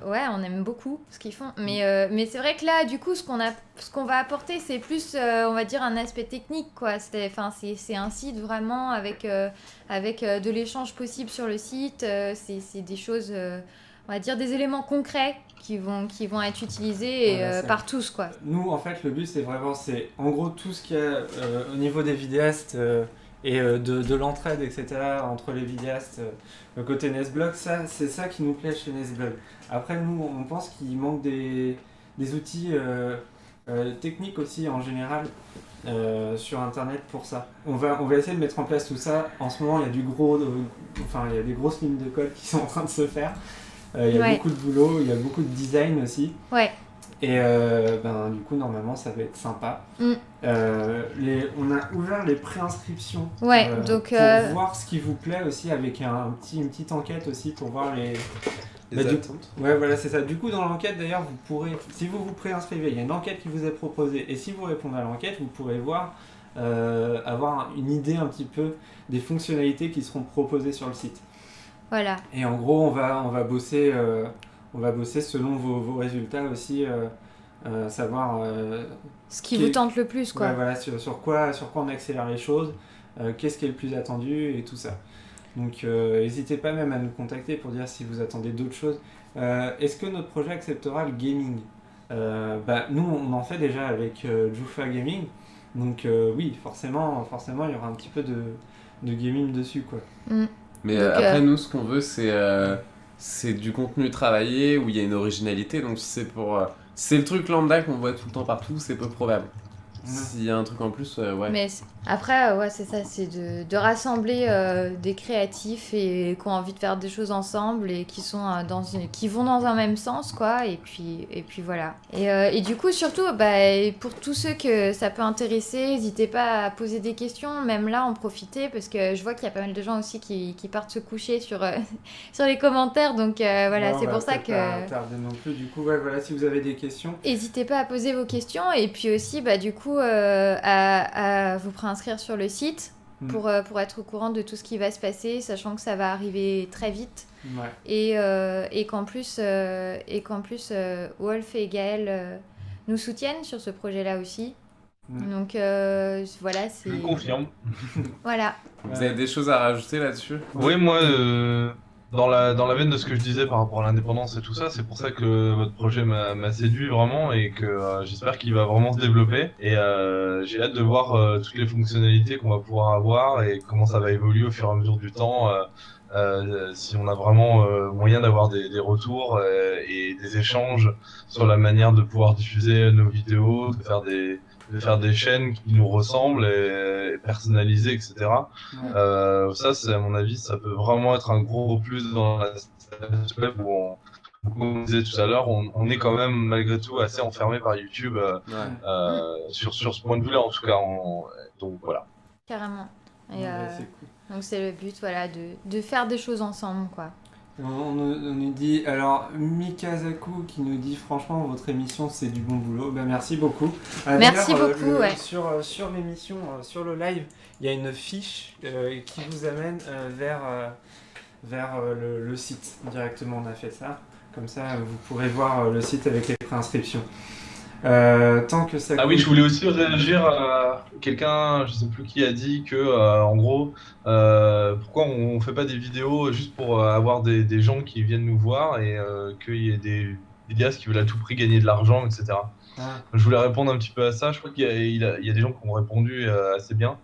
on aime beaucoup ce qu'ils font. Mais c'est vrai que là, du coup, ce qu'on va apporter, c'est plus, on va dire, un aspect technique, quoi. C'est un site vraiment avec de l'échange possible sur le site. C'est des choses, on va dire, des éléments concrets qui vont être utilisés par tous, quoi. Nous, en fait, le but, c'est en gros tout ce qu'il y a au niveau des vidéastes et de l'entraide, etc. entre les vidéastes. Le côté Nesblog, c'est ça qui nous plaît chez Nesblog. Après, nous, on pense qu'il manque des outils techniques aussi en général sur internet pour ça. On va essayer de mettre en place tout ça. En ce moment, il y a il y a des grosses lignes de code qui sont en train de se faire. Il y a beaucoup de boulot, il y a beaucoup de design aussi. Ouais. Et du coup, normalement, ça va être sympa. Mm. On a ouvert les préinscriptions Ouais, donc, pour voir ce qui vous plaît aussi, avec une petite enquête aussi pour voir les attentes. Ouais, voilà, c'est ça. Du coup, dans l'enquête, d'ailleurs, vous pourrez, si vous vous préinscrivez, il y a une enquête qui vous est proposée. Et si vous répondez à l'enquête, vous pourrez voir, avoir une idée un petit peu des fonctionnalités qui seront proposées sur le site. Voilà. Et en gros, on va bosser selon vos résultats aussi, savoir Ce qui vous tente le plus, quoi. ouais, voilà, sur quoi on accélère les choses, qu'est-ce qui est le plus attendu et tout ça. Donc n'hésitez pas même à nous contacter pour dire si vous attendez d'autres choses. Est-ce que notre projet acceptera le gaming? Nous, on en fait déjà avec Jufa Gaming. Donc oui, forcément, il y aura un petit peu de gaming dessus, quoi. Mm. Mais Donc, après, nous, ce qu'on veut, c'est du contenu travaillé où il y a une originalité. Donc, si c'est le truc lambda qu'on voit tout le temps partout, c'est peu probable. S'il y a un truc en plus, ouais. Mais après, ouais, c'est ça, c'est de rassembler des créatifs et qui ont envie de faire des choses ensemble et qui sont qui vont dans un même sens, quoi. Et puis voilà. Et du coup, surtout, pour tous ceux que ça peut intéresser, n'hésitez pas à poser des questions, même là, en profiter, parce que je vois qu'il y a pas mal de gens aussi qui partent se coucher sur les commentaires. Donc voilà, c'est pour ça que. Pas tarder non plus. Du coup, ouais, voilà, si vous avez des questions. N'hésitez pas à poser vos questions et puis aussi, du coup, à vous préinscrire sur le site pour être au courant de tout ce qui va se passer, sachant que ça va arriver très vite. Ouais. Et qu'en plus, Wolf et Gaël nous soutiennent sur ce projet-là aussi. Donc voilà, c'est... Je confirme. Voilà. Vous avez des choses à rajouter là-dessus? Oui, moi, dans la veine de ce que je disais par rapport à l'indépendance et tout ça, c'est pour ça que votre projet m'a séduit vraiment et que j'espère qu'il va vraiment se développer. Et j'ai hâte de voir toutes les fonctionnalités qu'on va pouvoir avoir et comment ça va évoluer au fur et à mesure du temps. Si on a vraiment moyen d'avoir des retours et des échanges sur la manière de pouvoir diffuser nos vidéos, de faire des chaînes qui nous ressemblent et personnalisées, etc. Ça, c'est à mon avis, ça peut vraiment être un gros plus dans la web où comme on disait tout à l'heure, on est quand même malgré tout assez enfermé par YouTube sur ce point de vue-là, en tout cas. Donc voilà. Carrément. Et, C'est cool. donc c'est le but, voilà, de faire des choses ensemble, quoi. On nous dit, alors Mikazaku qui nous dit franchement votre émission c'est du bon boulot, merci beaucoup. Merci beaucoup, ouais. Sur l'émission, sur le live, il y a une fiche qui vous amène vers le site directement. On a fait ça, comme ça vous pourrez voir le site avec les préinscriptions. Tant que ça. Ah oui, je voulais aussi réagir à quelqu'un, je sais plus qui a dit que, en gros, pourquoi on fait pas des vidéos juste pour avoir des gens qui viennent nous voir et qu'il y ait des vidéastes qui veulent à tout prix gagner de l'argent, etc. Ah. Je voulais répondre un petit peu à ça. Je crois qu'il y a des gens qui ont répondu assez bien.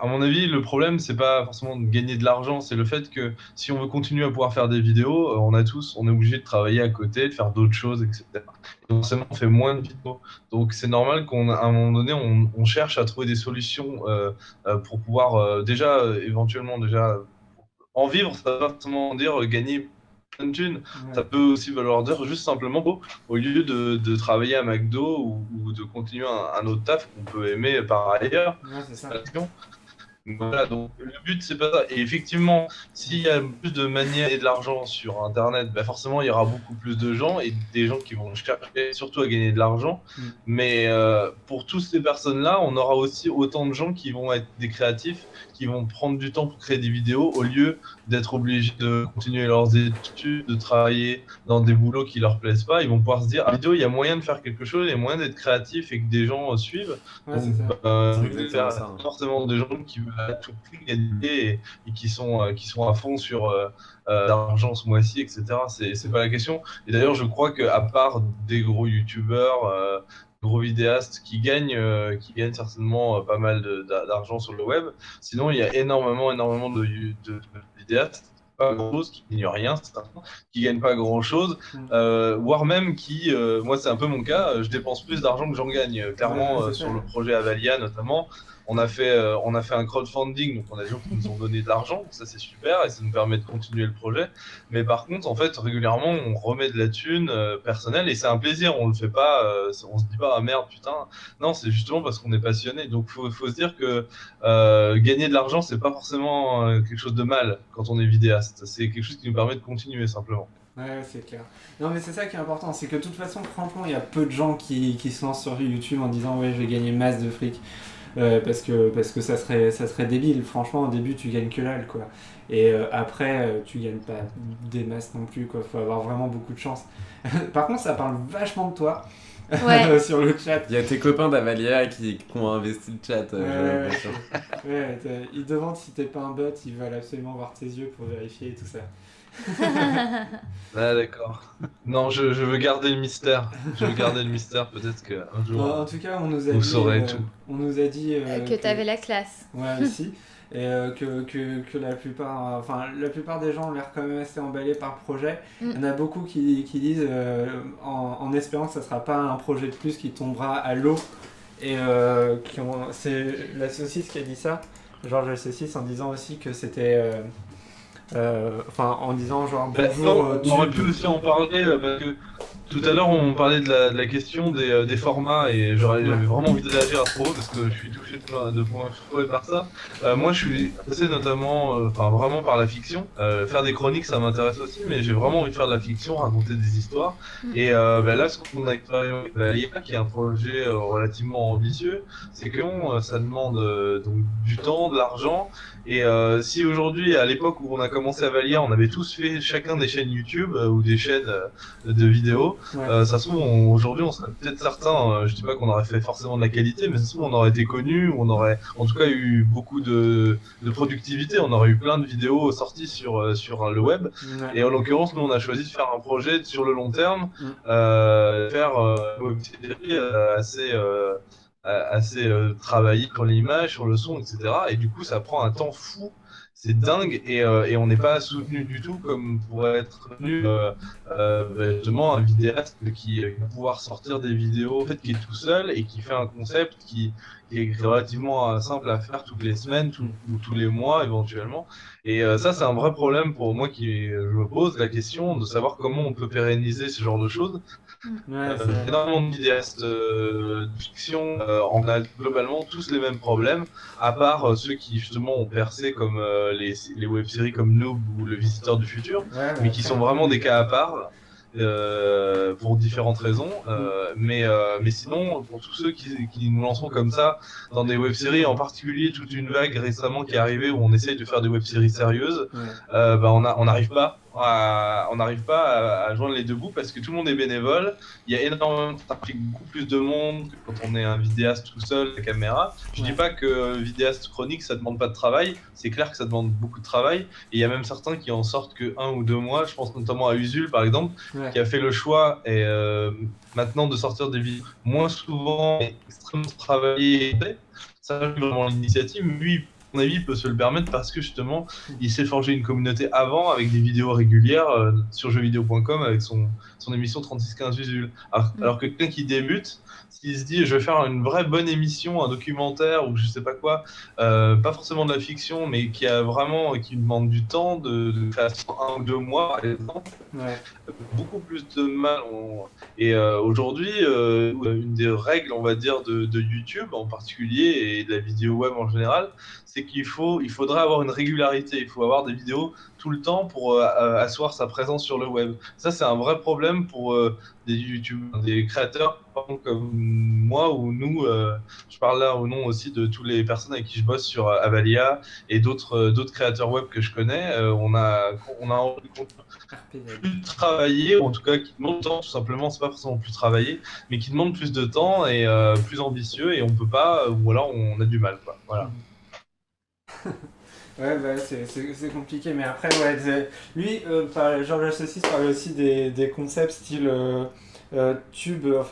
À mon avis, le problème, c'est pas forcément de gagner de l'argent, c'est le fait que si on veut continuer à pouvoir faire des vidéos, on est obligé de travailler à côté, de faire d'autres choses, etc. Et forcément, on fait moins de vidéos. Donc, c'est normal qu'à un moment donné, on cherche à trouver des solutions pour pouvoir éventuellement en vivre. Ça va pas forcément dire gagner plein de thunes. Ouais. Ça peut aussi vouloir dire juste simplement au lieu de travailler à McDo ou de continuer un autre taf qu'on peut aimer par ailleurs. Ouais, c'est ça. Voilà, donc le but c'est pas ça. Et effectivement, s'il y a plus de manières et de l'argent sur Internet, forcément il y aura beaucoup plus de gens et des gens qui vont chercher surtout à gagner de l'argent. Mais pour toutes ces personnes-là, on aura aussi autant de gens qui vont être des créatifs, qui vont prendre du temps pour créer des vidéos au lieu d'être obligés de continuer leurs études, de travailler dans des boulots qui leur plaisent pas. Ils vont pouvoir se dire, ah, vidéo, il y a moyen de faire quelque chose, il y a moyen d'être créatif et que des gens suivent. Ouais, Donc, c'est ça. C'est je vais exactement faire ça. forcément des gens qui veulent à tout prix gagner et qui sont à fond sur l'argent ce mois-ci, etc. C'est pas la question. Et d'ailleurs, je crois qu'à part des gros youtubeurs, gros vidéastes qui gagnent certainement pas mal d'argent sur le web, sinon il y a énormément de vidéastes pas grand chose, qui gagnent rien, c'est certain, qui gagnent pas grand chose, voire même qui, moi c'est un peu mon cas, je dépense plus d'argent que j'en gagne. Clairement, c'est sur ça. le projet Avalia notamment, on a fait un crowdfunding, donc on a des gens qui nous ont donné de l'argent, ça c'est super et ça nous permet de continuer le projet. Mais par contre, en fait, régulièrement, on remet de la thune personnelle et c'est un plaisir, on le fait pas, on se dit pas ah merde putain, non, c'est justement parce qu'on est passionné. Donc faut se dire que gagner de l'argent, c'est pas forcément quelque chose de mal quand on est vidéaste. C'est quelque chose qui nous permet de continuer simplement. Ouais, c'est clair. Non, mais c'est ça qui est important, c'est que de toute façon, franchement, il y a peu de gens qui se lancent sur YouTube en disant ouais, je vais gagner masse de fric. Parce que ça serait débile. Franchement, au début, tu gagnes que dalle, quoi. Et après, tu gagnes pas des masses non plus, quoi. Faut avoir vraiment beaucoup de chance. Par contre, ça parle vachement de toi Ouais. sur le chat. Il y a tes copains d'Avalia qui ont investi le chat, j'ai Ouais, l'impression. ouais, ils demandent si t'es pas un bot, ils veulent absolument voir tes yeux pour vérifier et tout ça. Ah d'accord. Non, je veux garder le mystère. Je veux garder le mystère. Peut-être qu'un jour, En tout cas, vous saurez tout. on nous a dit Que t'avais la classe. Ouais, aussi. Et que la plupart des gens ont l'air quand même assez emballés par le projet. Il y en a beaucoup qui disent, en espérant que ça ne sera pas un projet de plus qui tombera à l'eau. Et c'est la saucisse qui a dit ça, Georges la saucisse, en disant aussi que c'était... en disant genre bonjour, On aurait pu aussi en parler parce que tout à l'heure on parlait de la question des formats et j'avais vraiment envie de réagir à ce propos parce que je suis touché de plein fouet par ça. Moi je suis passé notamment, vraiment par la fiction. Faire des chroniques ça m'intéresse aussi, mais j'ai vraiment envie de faire de la fiction, raconter des histoires. Et là ce qu'on a expérimenté avec l'IA, qui est un projet relativement ambitieux, c'est que ça demande donc du temps, de l'argent. Et si aujourd'hui, à l'époque où on a commencé à Valia, on avait tous fait chacun des chaînes YouTube ou des chaînes de vidéos, ouais. ça se trouve, aujourd'hui, on serait peut-être certains, je dis pas qu'on aurait fait forcément de la qualité, mais ça se trouve, on aurait été connus, on aurait en tout cas eu beaucoup de productivité, on aurait eu plein de vidéos sorties sur le web. Ouais. Et en l'occurrence, nous, on a choisi de faire un projet sur le long terme, faire une série assez travaillé sur l'image, sur le son, etc. Et du coup, ça prend un temps fou. C'est dingue et on n'est pas soutenu du tout comme pourrait être soutenu justement un vidéaste qui va pouvoir sortir des vidéos en fait, qui est tout seul et qui fait un concept qui est relativement simple à faire toutes les semaines ou tous les mois éventuellement. Et ça, c'est un vrai problème pour moi je me pose la question de savoir comment on peut pérenniser ce genre de choses. Ouais, Énormément de vidéastes de fiction, on a globalement tous les mêmes problèmes, à part ceux qui justement ont percé comme les web-séries comme Noob ou Le Visiteur du Futur, mais qui sont vraiment des cas à part. Pour différentes raisons, mais sinon pour tous ceux qui nous lanceront comme ça dans des web-séries, en particulier toute une vague récemment qui est arrivée où on essaye de faire des web-séries sérieuses, on n'arrive pas à joindre les deux bouts parce que tout le monde est bénévole. Il y a énormément, ça implique beaucoup plus de monde que quand on est un vidéaste tout seul, la caméra. Je dis pas que vidéaste chronique ça demande pas de travail, c'est clair que ça demande beaucoup de travail. Et il y a même certains qui en sortent que 1 ou 2 mois. Je pense notamment à Usul par exemple, qui a fait le choix et maintenant de sortir des vidéos moins souvent et extrêmement travaillées. Ça, c'est vraiment l'initiative. Lui, à mon avis, il peut se le permettre parce que justement, il s'est forgé une communauté avant avec des vidéos régulières sur jeuxvideo.com avec son émission 3615 Usul. Alors que quelqu'un qui débute, s'il se dit je vais faire une vraie bonne émission, un documentaire ou je sais pas quoi, pas forcément de la fiction, mais qui demande du temps de faire 1 ou 2 mois par exemple, beaucoup plus de mal. Et aujourd'hui, une des règles, on va dire, de YouTube en particulier et de la vidéo web en général, c'est il faudrait avoir une régularité. Il faut avoir des vidéos tout le temps pour asseoir sa présence sur le web. Ça, c'est un vrai problème pour des YouTubeurs, des créateurs comme moi ou nous. Je parle là au nom aussi de toutes les personnes avec qui je bosse sur Avalia et d'autres créateurs web que je connais. On a plus travaillé, ou en tout cas qui demande du temps, tout simplement, c'est pas forcément plus travaillé, mais qui demande plus de temps et plus ambitieux, et on peut pas, ou alors on a du mal, quoi. Voilà. Ouais, bah, c'est compliqué, mais après, lui, Georges la saucisse parlait aussi des concepts style tubeur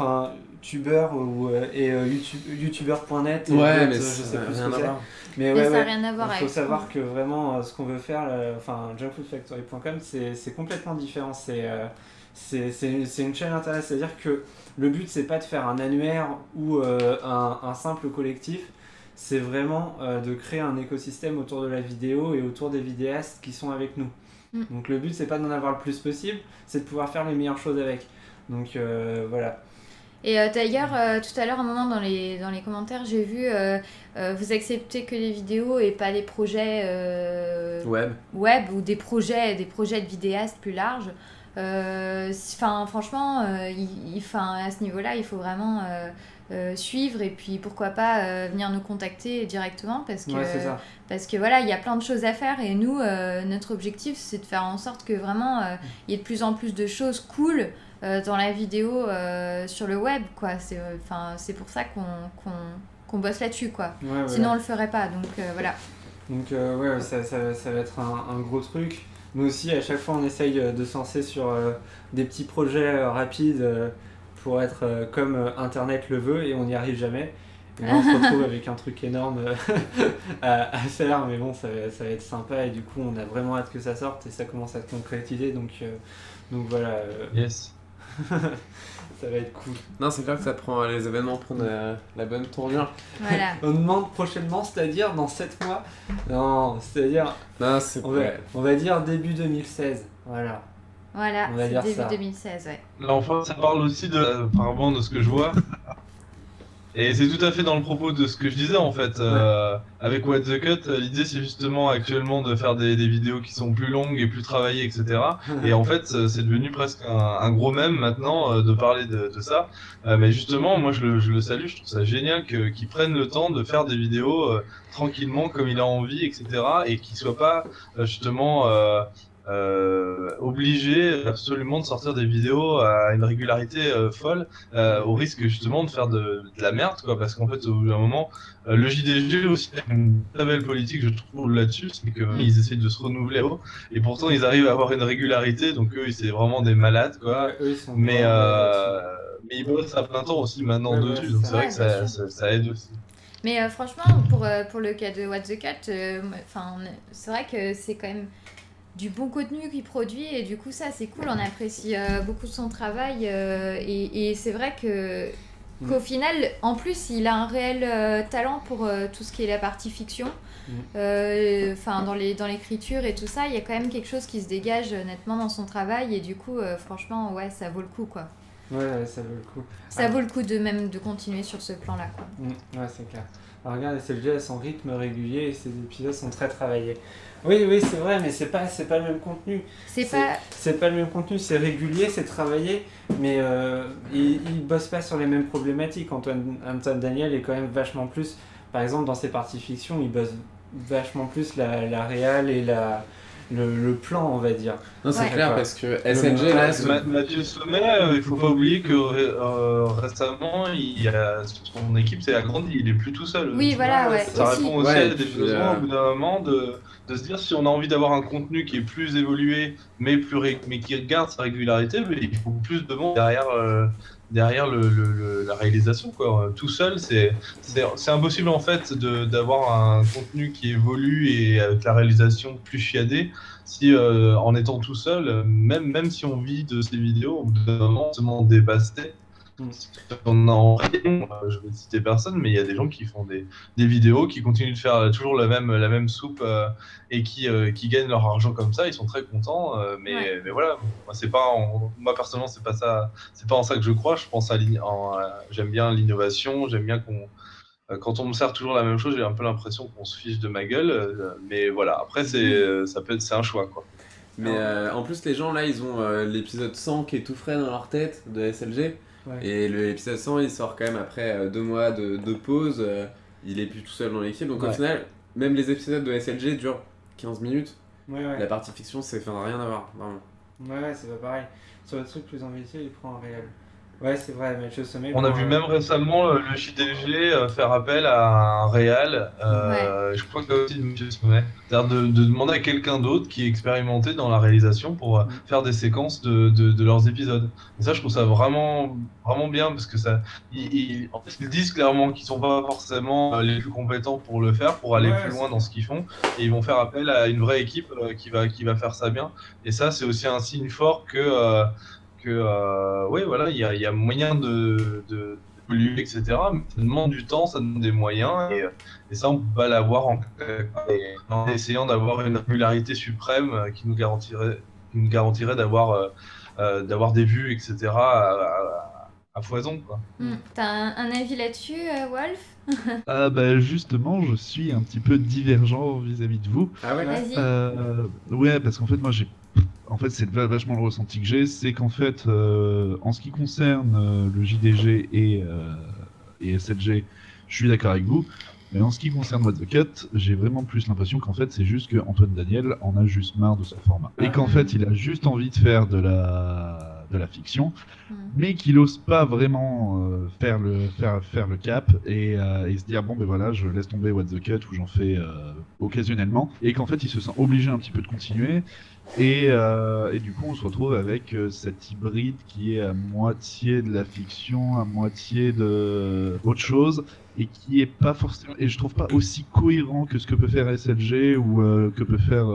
et youtubeur.net. Ouais, mais je ça sais n'a plus ce rien que à c'est. voir. Mais Mais ouais, ça n'a ouais. rien à voir Il avec faut ce savoir qu'on- que vraiment ce qu'on veut faire, enfin junkfoodfactory.com, c'est complètement différent. C'est une chaîne internet, c'est-à-dire que le but c'est pas de faire un annuaire ou un simple collectif, c'est vraiment de créer un écosystème autour de la vidéo et autour des vidéastes qui sont avec nous. Mm. Donc le but c'est pas d'en avoir le plus possible, c'est de pouvoir faire les meilleures choses avec. Donc voilà. Et d'ailleurs, tout à l'heure, un moment dans les commentaires, j'ai vu vous acceptez que les vidéos et pas les projets web ou des projets de vidéastes plus larges. Enfin, franchement, à ce niveau-là, il faut vraiment suivre et puis pourquoi pas venir nous contacter directement Ouais, c'est ça. parce que voilà, il y a plein de choses à faire et nous, notre objectif, c'est de faire en sorte que vraiment il y ait de plus en plus de choses cool dans la vidéo sur le web, quoi. C'est pour ça qu'on bosse là-dessus, quoi. Ouais, voilà. Sinon, on le ferait pas, donc voilà. Donc ouais, ça va être un gros truc. Nous aussi, à chaque fois, on essaye de se lancer sur des petits projets rapides pour être comme Internet le veut et on n'y arrive jamais. Et là, on se retrouve avec un truc énorme à faire, mais bon, ça va être sympa et du coup, on a vraiment hâte que ça sorte et ça commence à se concrétiser. Donc voilà, Yes. ça va être cool. Non, c'est clair que les événements prennent la bonne tournure. Voilà. On demande prochainement, c'est-à-dire dans 7 mois. Non, c'est-à-dire, Non, c'est on va dire début 2016. Voilà. Voilà, On va c'est dire début ça. 2016, ouais. Là, enfin, ça parle aussi apparemment de ce que je vois. Et c'est tout à fait dans le propos de ce que je disais en fait. Avec What the Cut, l'idée c'est justement actuellement de faire des vidéos qui sont plus longues et plus travaillées, etc. Et en fait, c'est devenu presque un gros mème maintenant de parler de ça. Mais justement, moi je le salue, je trouve ça génial qu'ils prennent le temps de faire des vidéos tranquillement comme il a envie, etc. Et qu'ils soient pas justement obligé absolument de sortir des vidéos à une régularité folle, au risque justement de faire de la merde, quoi, parce qu'en fait au bout d'un moment le JDG aussi a une très belle politique je trouve là-dessus, c'est qu'ils essayent de se renouveler et pourtant ils arrivent à avoir une régularité, donc eux c'est vraiment des malades, quoi. Ouais, eux, ils sont Mais vraiment mais ils bossent à plein temps aussi maintenant Ouais, dessus, ouais, donc c'est c'est vrai vrai, que ça aide aussi. Mais franchement, pour le cas de What the Cut, c'est vrai que c'est quand même du bon contenu qu'il produit et du coup ça c'est cool, on apprécie beaucoup son travail et c'est vrai qu'au final, en plus il a un réel talent pour tout ce qui est la partie fiction. Dans l'écriture et tout ça, il y a quand même quelque chose qui se dégage nettement dans son travail et du coup franchement ouais, ça vaut le coup, quoi. Ouais, ça vaut le coup. Ça vaut le coup de continuer sur ce plan-là, quoi. Ouais, c'est clair. Alors, regarde, SLG a son rythme régulier et ses épisodes sont très travaillés. Oui, c'est vrai, mais c'est pas le même contenu. C'est pas le même contenu, c'est régulier, c'est travaillé, mais ils bossent pas sur les mêmes problématiques. Antoine Daniel est quand même vachement plus, par exemple, dans ses parties fiction, il bosse vachement plus la réal et le plan, on va dire. Non, c'est Ouais. clair parce que SLG là, Mathieu Sommet, il faut pas oublier que récemment, son équipe s'est agrandie, il est plus tout seul. Oui, voilà, ouais. Ça aussi. répond aussi Ouais, à et des puis, besoins au bout d'un moment de se dire si on a envie d'avoir un contenu qui est plus évolué, mais qui garde sa régularité, mais il faut plus de monde derrière la réalisation, quoi. Tout seul, c'est impossible en fait d'avoir un contenu qui évolue et avec la réalisation plus chiadée si en étant tout seul, même si on vit de ces vidéos, au bout d'un moment, on se demande dévasté. On en je vais citer personne, mais il y a des gens qui font des vidéos, qui continuent de faire toujours la même soupe et qui gagnent leur argent comme ça, ils sont très contents. Mais voilà, moi personnellement, c'est pas en ça que je crois. Je pense j'aime bien l'innovation, j'aime bien quand on me sert toujours la même chose, j'ai un peu l'impression qu'on se fiche de ma gueule. Mais voilà, après c'est un choix, quoi. mais en plus les gens là ils ont l'épisode 100 qui est tout frais dans leur tête de SLG. Ouais. Et l'épisode 100 il sort quand même après 2 mois de pause, il est plus tout seul dans l'équipe, donc au final même les épisodes de SLG durent 15 minutes, Ouais. la partie fiction c'est rien à voir, vraiment. Ouais, c'est pas pareil. Sur le truc plus ambitieux, il prend un réel. Ouais, c'est vrai, match au sommet. On a vu même récemment le JDG faire appel à un réal, je crois que aussi de Monsieur Sommet. C'est-à-dire de demander à quelqu'un d'autre qui est expérimenté dans la réalisation pour faire des séquences de leurs épisodes. Et ça, je trouve ça vraiment, vraiment bien parce que ça, en fait, ils disent clairement qu'ils sont pas forcément les plus compétents pour le faire, pour aller plus loin dans ce qu'ils font. Et ils vont faire appel à une vraie équipe qui va faire ça bien. Et ça, c'est aussi un signe fort que ouais, voilà, il y a moyen de évoluer, etc. Mais ça demande du temps, ça demande des moyens, et ça, on peut pas l'avoir en essayant d'avoir une régularité suprême qui nous garantirait d'avoir des vues, etc. à foison, quoi. T'as un avis là-dessus, Wolf? Ah bah justement, je suis un petit peu divergent vis-à-vis de vous. Ah ouais. Vas-y. Ouais, parce qu'en fait, moi, en fait, c'est vachement le ressenti que j'ai, c'est qu'en fait, en ce qui concerne le JDG et SLG, je suis d'accord avec vous, mais en ce qui concerne What the Cut, j'ai vraiment plus l'impression qu'en fait, c'est juste que Antoine Daniel en a juste marre de ce format. Et qu'en fait, il a juste envie de faire de la fiction, mais qu'il ose pas vraiment faire le cap et se dire bon ben voilà, je laisse tomber What the Cut où j'en fais occasionnellement, et qu'en fait il se sent obligé un petit peu de continuer, et du coup on se retrouve avec cet hybride qui est à moitié de la fiction, à moitié de autre chose, et qui est pas forcément, et je trouve pas aussi cohérent que ce que peut faire SLG ou que peut faire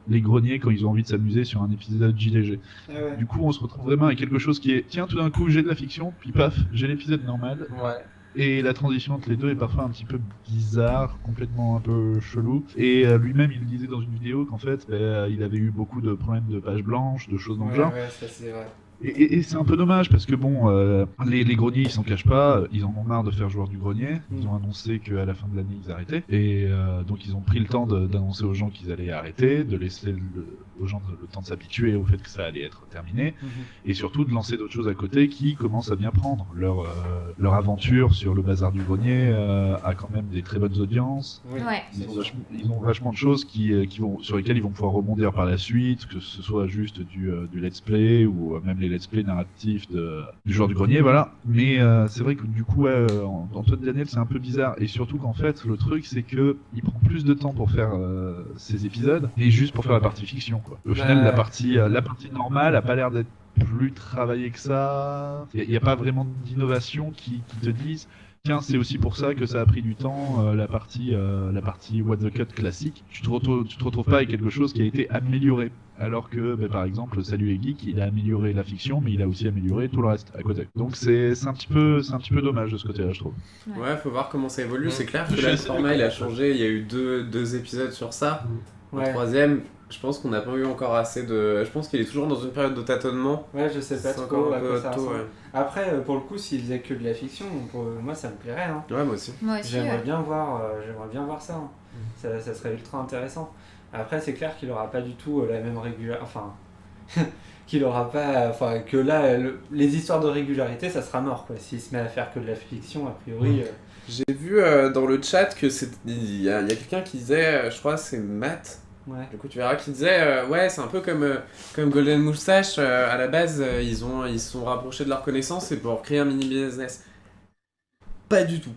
les Greniers quand ils ont envie de s'amuser sur un épisode JDG. Ah ouais. Du coup, on se retrouve vraiment avec quelque chose qui est tiens, tout d'un coup, j'ai de la fiction, puis paf, j'ai l'épisode normal. Ouais. Et la transition entre les deux est parfois un petit peu bizarre, complètement un peu chelou. Et lui-même, il disait dans une vidéo qu'en fait, il avait eu beaucoup de problèmes de pages blanches, de choses dans le genre. Ouais, ça c'est vrai. Et c'est un peu dommage parce que bon, les Greniers ils s'en cachent pas, ils en ont marre de faire joueur du grenier. Ils ont annoncé qu'à la fin de l'année ils arrêtaient, et donc ils ont pris le temps d'annoncer aux gens qu'ils allaient arrêter, de laisser aux gens le temps de s'habituer au fait que ça allait être terminé, et surtout de lancer d'autres choses à côté qui commencent à bien prendre. Leur aventure sur le bazar du grenier a quand même des très bonnes audiences. Oui. Ouais. Ils ont vachement de choses sur lesquelles ils vont pouvoir rebondir par la suite, que ce soit juste du let's play ou même les let's play narratifs du joueur du grenier, voilà. Mais c'est vrai que du coup, Antoine Daniel, c'est un peu bizarre, et surtout qu'en fait, le truc, c'est que il prend plus de temps pour faire ses épisodes, et juste pour faire la partie fiction, quoi. Au final, la partie normale a pas l'air d'être plus travaillée que ça. Il y a pas vraiment d'innovation qui te disent tiens, c'est aussi pour ça que ça a pris du temps, la partie What the Cut classique. Tu te retrouves pas avec quelque chose qui a été amélioré. Alors que, par exemple, Salut et Geek, il a amélioré la fiction, mais il a aussi amélioré tout le reste à côté. Donc c'est un petit peu dommage de ce côté-là, je trouve. Ouais, faut voir comment ça évolue. C'est clair que Je là, le suis format il a d'accord. changé. Il y a eu deux épisodes sur ça. Le Ouais. troisième, je pense qu'on n'a pas eu encore assez de. Je pense qu'il est toujours dans une période de tâtonnement. Ouais, je sais pas C'est trop encore à un quoi peu ça tôt. ressemble. Après, pour le coup, s'il faisait que de la fiction, moi ça me plairait. Hein. Ouais, moi aussi. Moi aussi. J'aimerais bien voir ça. Hein. Ça serait ultra intéressant. Après, c'est clair qu'il aura pas du tout la même régularité. Enfin, qu'il aura pas. Enfin, que là, les histoires de régularité, ça sera mort, quoi. S'il se met à faire que de la fiction, a priori. J'ai vu dans le chat que il y a quelqu'un qui disait, je crois c'est Matt, Ouais. du coup tu verras, qui disait ouais c'est un peu comme Golden Moustache, à la base ils se sont rapprochés de leur connaissance et pour créer un mini business. Pas du tout.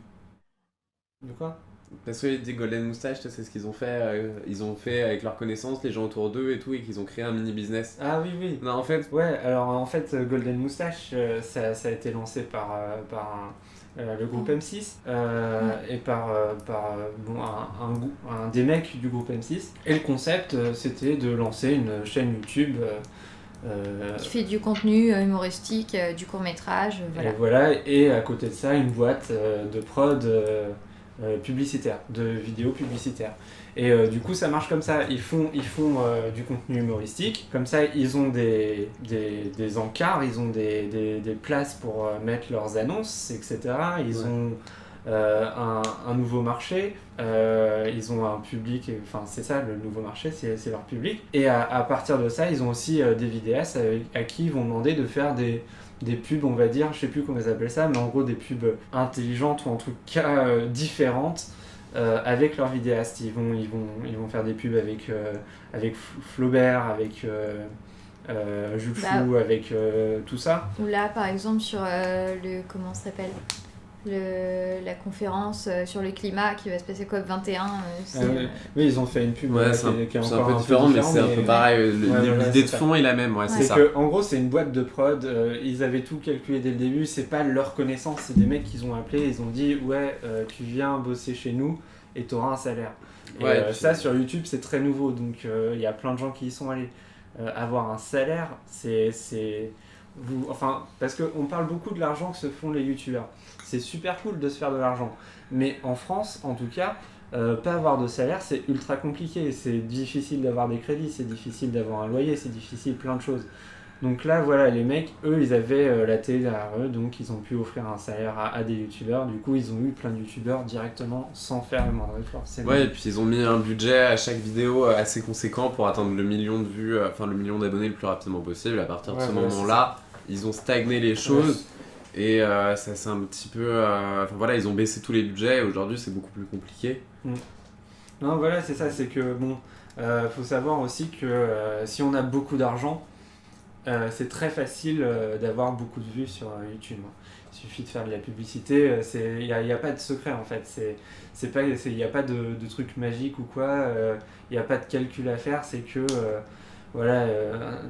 De quoi? Parce que dit Golden Moustache, c'est ce qu'ils ont fait, ils ont fait avec leur connaissance, les gens autour d'eux et tout, et qu'ils ont créé un mini business. Ah oui, oui. Non en fait, Ouais, alors en fait, Golden Moustache, ça a été lancé par le groupe M6 et par un des mecs du groupe M6. Et le concept, c'était de lancer une chaîne YouTube. Qui fait du contenu humoristique, du court-métrage, voilà. Et voilà, et à côté de ça, une boîte de prod publicitaire, de vidéos publicitaires. Et du coup, ça marche comme ça. Ils font du contenu humoristique. Comme ça, ils ont des encarts, ils ont des places pour mettre leurs annonces, etc. Ils ont un nouveau marché. Ils ont un public. Enfin, c'est ça, le nouveau marché, c'est leur public. Et à partir de ça, ils ont aussi des vidéastes à qui ils vont demander de faire des pubs, on va dire, je sais plus comment ils appellent ça, mais en gros des pubs intelligentes ou en tout cas différentes avec leurs vidéastes. Ils vont faire des pubs avec Flaubert, avec Jules Bah, Fou avec tout ça. Ou là, par exemple, sur comment ça s'appelle la conférence sur le climat qui va se passer COP21. Oui, ils ont fait une pub Ouais, qui c'est un encore peu différent, mais c'est un peu pareil. voilà, L'idée c'est de ça. fond est la même, ouais, c'est C'est ça. que, en gros, c'est une boîte de prod. Ils avaient tout calculé dès le début. C'est pas leur connaissance, c'est des mecs qu'ils ont appelés. Ils ont dit ouais, tu viens bosser chez nous et t'auras un salaire. Et Ouais, et puis- ça sur YouTube, c'est très nouveau. Donc il y a plein de gens qui y sont allés. Avoir un salaire, enfin, parce qu'on parle beaucoup de l'argent que se font les youtubeurs. C'est super cool de se faire de l'argent. Mais en France, en tout cas, pas avoir de salaire, c'est ultra compliqué. C'est difficile d'avoir des crédits, c'est difficile d'avoir un loyer, c'est difficile plein de choses. Donc là, voilà, les mecs, eux, ils avaient la télé derrière eux, donc ils ont pu offrir un salaire à des youtubeurs. Du coup, ils ont eu plein de youtubeurs directement sans faire le moindre effort. C'est Ouais, et puis ils ont mis un budget à chaque vidéo assez conséquent pour atteindre le million de vues, enfin le million d'abonnés le plus rapidement possible. À partir de Ouais, ce voilà, moment-là, ils ont stagné les choses et ça c'est un petit peu. Enfin voilà, ils ont baissé tous les budgets et aujourd'hui c'est beaucoup plus compliqué. Non, voilà, c'est ça, c'est que bon, faut savoir aussi que si on a beaucoup d'argent, c'est très facile d'avoir beaucoup de vues sur YouTube. Il suffit de faire de la publicité, il n'y a pas de secret en fait, il n'y a pas de truc magique ou quoi, il n'y a pas de calcul à faire, c'est que voilà,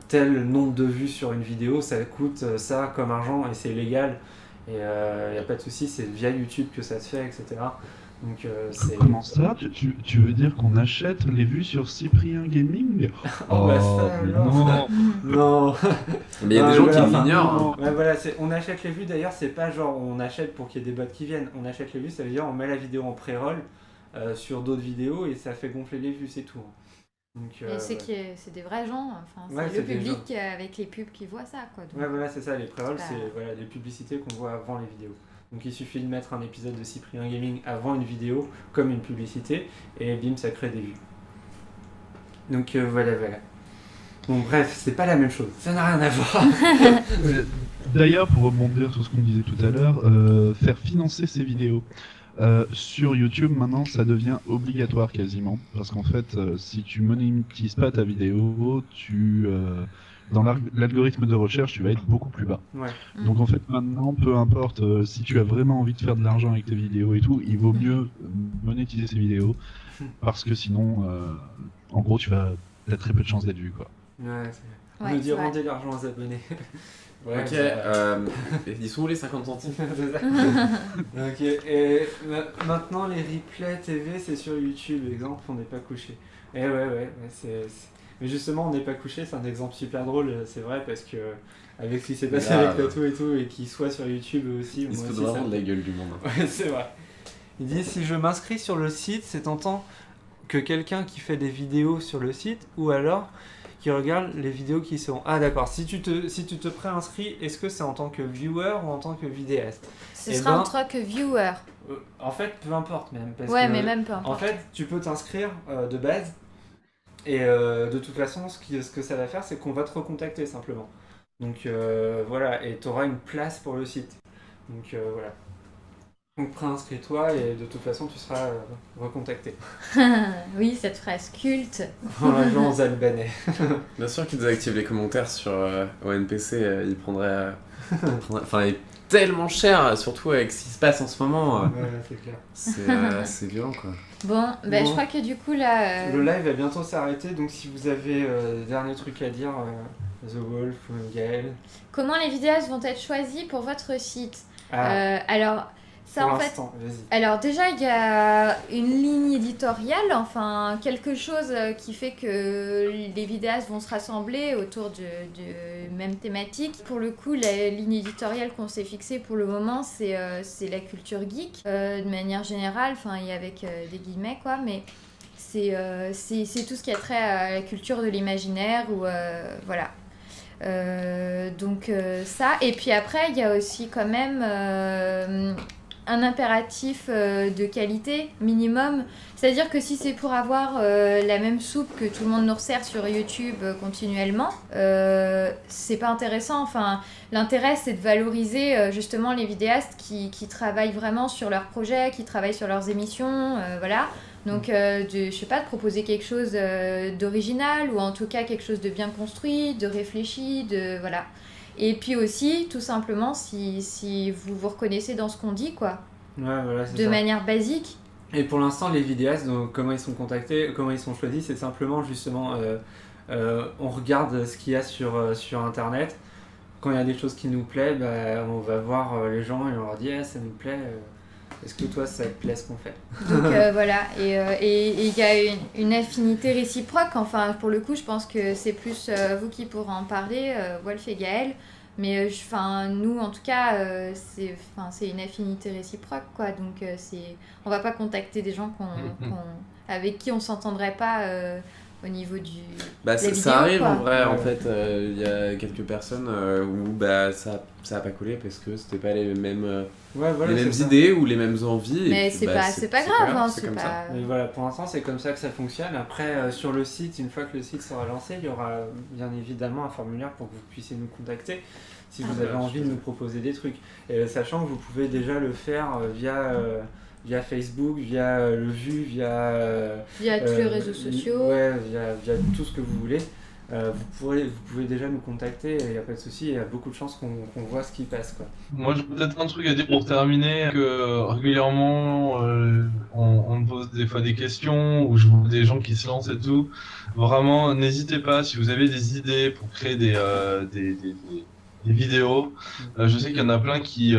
tel nombre de vues sur une vidéo, ça coûte ça comme argent et c'est légal. Et il n'y a pas de souci, c'est via YouTube que ça se fait, etc. Donc c'est... Comment ça? Tu veux dire qu'on achète les vues sur Cyprien Gaming? Oh, bah ça, mais alors. non. Non. Mais il y a Ouais, des gens voilà, qui enfin, l'ignorent. Hein. Ouais, voilà, on achète les vues d'ailleurs, c'est pas genre on achète pour qu'il y ait des bots qui viennent. On achète les vues, ça veut dire on met la vidéo en pré-roll sur d'autres vidéos et ça fait gonfler les vues, c'est tout. Donc, Et c'est des vrais gens, enfin, Ouais, c'est c'est le des public avec les pubs qui voit ça, quoi. Donc, ouais, voilà, c'est ça, les pré-rolls, Bah. c'est voilà, les publicités qu'on voit avant les vidéos. Donc il suffit de mettre un épisode de Cyprien Gaming avant une vidéo, comme une publicité, et bim, ça crée des vues. Donc voilà. Bon, bref, c'est pas la même chose, ça n'a rien à voir. D'ailleurs, pour rebondir sur ce qu'on disait tout à l'heure, faire financer ces vidéos. Sur YouTube, maintenant, ça devient obligatoire quasiment. Parce qu'en fait, si tu monétises pas ta vidéo, dans l'algorithme de recherche, tu vas être beaucoup plus bas. Ouais. Donc en fait, maintenant, peu importe si tu as vraiment envie de faire de l'argent avec tes vidéos et tout, il vaut mieux monétiser ces vidéos. Parce que sinon, en gros, tu as très peu de chances d'être vu, quoi. Ouais, on Ouais, nous dit c'est vrai. rendez l'argent aux abonnés. Ouais, Ok, c'est vrai. ils sont où les 50 centimes? C'est ça. Ok, et maintenant les replays TV c'est sur YouTube, exemple on n'est pas couché. Et ouais, mais justement on n'est pas couché, c'est un exemple super drôle, c'est vrai, parce que avec ce qui s'est passé Là, avec Tatou et tout, et qu'il soit sur YouTube aussi, Ils se moi foutent aussi, ça vraiment me- de la gueule du monde. Ouais, c'est vrai. Il dit si je m'inscris sur le site, c'est en tant que quelqu'un qui fait des vidéos sur le site ou alors qui regarde les vidéos qui sont... Ah d'accord, si tu te préinscris, est-ce que c'est en tant que viewer ou en tant que vidéaste? Ce Eh sera ben, en tant que viewer. En fait, peu importe même. Parce Ouais, que, mais même peu En importe. fait, tu peux t'inscrire de base et de toute façon, ce que ça va faire, c'est qu'on va te recontacter simplement. Donc voilà, et tu auras une place pour le site. Donc voilà. Donc préinscris-toi et de toute façon, tu seras recontacté. Oui, cette phrase culte. Vraiment aux Albanais. Bien sûr qu'ils désactivent les commentaires sur ONPC, ils prendraient. Enfin, il est tellement cher, surtout avec ce qui se passe en ce moment. Voilà, c'est clair. C'est violent quoi. Bon, bah, Bon. je crois que du coup, là... Le live va bientôt s'arrêter, donc si vous avez des derniers trucs à dire, The Wolf, Gaël. Comment les vidéastes vont être choisis pour votre site? Ah, Alors, ça pour en fait... l'instant, vas-y. Alors déjà, il y a une ligne éditoriale, enfin quelque chose qui fait que les vidéastes vont se rassembler autour de même thématique. Pour le coup, la ligne éditoriale qu'on s'est fixée pour le moment, c'est la culture geek, de manière générale, enfin et avec des guillemets quoi, mais c'est tout ce qui a trait à la culture de l'imaginaire ou voilà. Donc ça, et puis après, il y a aussi quand même... un impératif de qualité minimum, c'est-à-dire que si c'est pour avoir la même soupe que tout le monde nous resserre sur YouTube continuellement, c'est pas intéressant. Enfin, l'intérêt c'est de valoriser justement les vidéastes qui travaillent vraiment sur leurs projets, qui travaillent sur leurs émissions, voilà. Donc, je sais pas, de proposer quelque chose d'original ou en tout cas quelque chose de bien construit, de réfléchi, voilà. Et puis aussi, tout simplement, si vous vous reconnaissez dans ce qu'on dit, quoi, Ouais, voilà, c'est de ça. manière basique. Et pour l'instant, les vidéastes, donc, comment ils sont contactés, comment ils sont choisis, c'est simplement justement, on regarde ce qu'il y a sur Internet. Quand il y a des choses qui nous plaisent, bah, on va voir les gens et on leur dit ça nous plaît. Est-ce que toi, ça te plaît ce qu'on fait? Donc voilà, et il y a une affinité réciproque. Enfin, pour le coup, je pense que c'est plus vous qui pourrez en parler, Wolf et Gaël. Mais nous, en tout cas, c'est une affinité réciproque, quoi. Donc, on va pas contacter des gens avec qui on s'entendrait pas au niveau du. Bah, de la ça vidéo, arrive quoi. en vrai, en Ouais. fait, il y a quelques personnes où bah, ça a pas collé parce que c'était pas les mêmes, Ouais, voilà, les mêmes c'est ça. idées ou les mêmes envies. et Mais puis, c'est bah, pas grave, hein, c'est c'est comme ça. pas. Et voilà, pour l'instant, c'est comme ça que ça fonctionne. Après, sur le site, une fois que le site sera lancé, il y aura bien évidemment un formulaire pour que vous puissiez nous contacter si vous avez envie de nous proposer des trucs. Et sachant que vous pouvez déjà le faire via Facebook, via le Vu, Via tous les réseaux sociaux. Ouais, via tout ce que vous voulez. Vous pouvez déjà nous contacter, il n'y a pas de souci, il y a beaucoup de chances qu'on voit ce qui passe, quoi. Moi, j'ai peut-être un truc à dire pour terminer, que régulièrement, on me pose des fois des questions, ou je vois des gens qui se lancent et tout. Vraiment, n'hésitez pas, si vous avez des idées pour créer des vidéos. Je sais qu'il y en a plein qui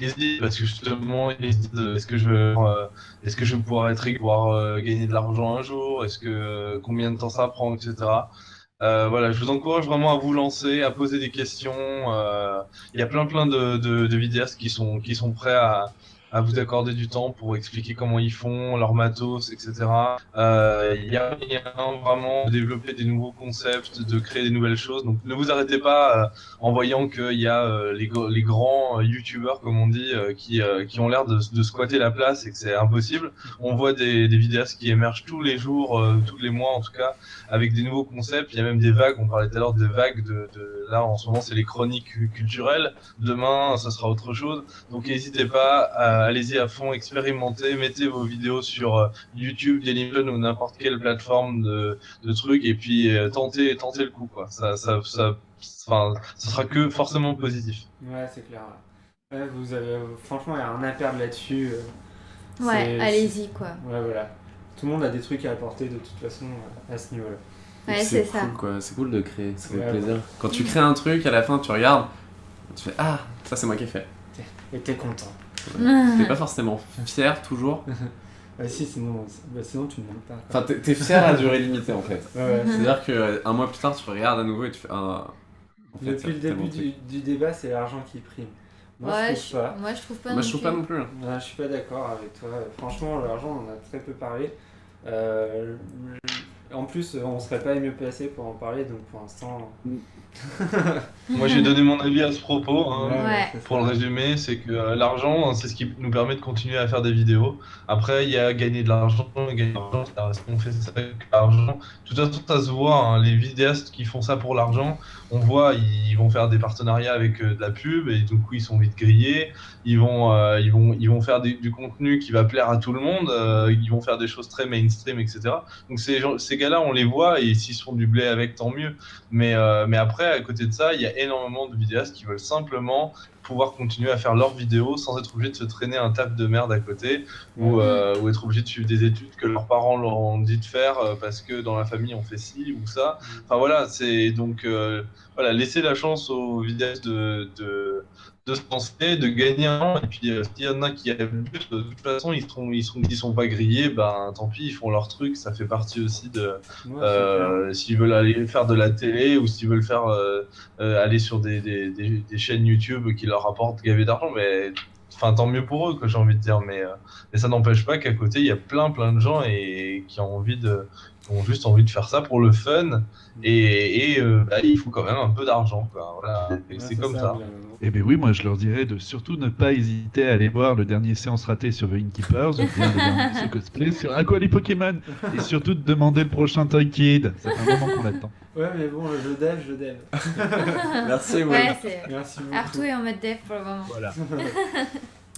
hésitent, parce que justement, ils hésitent, est-ce que je vais pouvoir gagner de l'argent un jour? Combien de temps ça prend, etc. Voilà, je vous encourage vraiment à vous lancer, à poser des questions. Il y a plein de vidéastes qui sont prêts à vous accorder du temps pour expliquer comment ils font, leur matos, etc. Il y a moyen vraiment de développer des nouveaux concepts, de créer des nouvelles choses. Donc ne vous arrêtez pas en voyant qu'il y a les grands youtubeurs, comme on dit, qui ont l'air de squatter la place et que c'est impossible. On voit des vidéastes qui émergent tous les jours, tous les mois en tout cas, avec des nouveaux concepts. Il y a même des vagues, on parlait tout à l'heure des vagues là en ce moment c'est les chroniques culturelles, demain ça sera autre chose. Donc n'hésitez pas, allez-y à fond, expérimentez, mettez vos vidéos sur YouTube, Dailymotion ou n'importe quelle plateforme de trucs et puis tentez le coup, quoi. Ça sera que forcément positif. Ouais, c'est clair. Ouais, vous avez, franchement, il n'y a rien à perdre là-dessus. Ouais, allez-y, quoi. Ouais, voilà. Tout le monde a des trucs à apporter de toute façon à ce niveau-là. Et Ouais, puis c'est cool, ça. quoi. C'est cool de créer, ça fait Ouais, plaisir. Quand tu crées un truc, à la fin, tu regardes, tu fais ah, ça c'est moi qui ai fait. Et t'es content. T'es pas forcément fier toujours. Si, sinon tu ne montes pas. Enfin, t'es fier à durée limitée en fait. Ouais. C'est-à-dire qu'un mois plus tard, tu regardes à nouveau et tu fais ah. En fait, Depuis le début du débat, c'est l'argent qui prime. Moi, Ouais, je trouve pas. moi je trouve pas. Moi, non je trouve plus. pas non plus. Ouais, je suis pas d'accord avec toi. Franchement, l'argent, on en a très peu parlé. En plus, on serait pas les mieux placés pour en parler, donc pour l'instant. Moi j'ai donné mon avis à ce propos, hein. Ouais. c'est ça. Pour le résumer, c'est que l'argent, c'est ce qui nous permet de continuer à faire des vidéos. Après, il y a gagner de l'argent, on fait ça avec l'argent. De toute façon, ça se voit, hein, les vidéastes qui font ça pour l'argent, on voit, ils vont faire des partenariats avec de la pub et du coup, ils sont vite grillés. Ils vont faire du contenu qui va plaire à tout le monde. Ils vont faire des choses très mainstream, etc. Donc ces gars-là, on les voit et s'ils se font du blé avec, tant mieux. Mais après, à côté de ça, il y a énormément de vidéastes qui veulent simplement pouvoir continuer à faire leurs vidéos sans être obligés de se traîner un taf de merde à côté ou être obligés de suivre des études que leurs parents leur ont dit de faire parce que dans la famille on fait ci ou ça. Enfin voilà, c'est donc voilà, laissez la chance aux vidéastes de se lancer, de gagner un an, et puis s'il y en a qui aiment plus, de toute façon ils sont pas grillés, ben tant pis, ils font leur truc, ça fait partie aussi de Ouais, c'est clair. s'ils veulent aller faire de la télé ou s'ils veulent faire aller sur des chaînes YouTube qui leur rapportent gavé d'argent, mais enfin tant mieux pour eux, quoi, j'ai envie de dire, mais ça n'empêche pas qu'à côté il y a plein de gens qui ont juste envie de faire ça pour le fun et bah, il faut quand même un peu d'argent, quoi. Voilà. Et Ouais, c'est comme ça. bien. Eh bien oui, moi je leur dirais de surtout ne pas hésiter à aller voir le dernier séance ratée sur The Innkeepers ou bien le dernier ce cosplay sur Aqua les Pokémon et surtout de demander le prochain Toy Kid. Ça fait un moment qu'on l'attend. Ouais, mais bon, je dev. Merci, Ouais, c'est. Merci beaucoup. Arthur est en mode dev pour le moment. Voilà.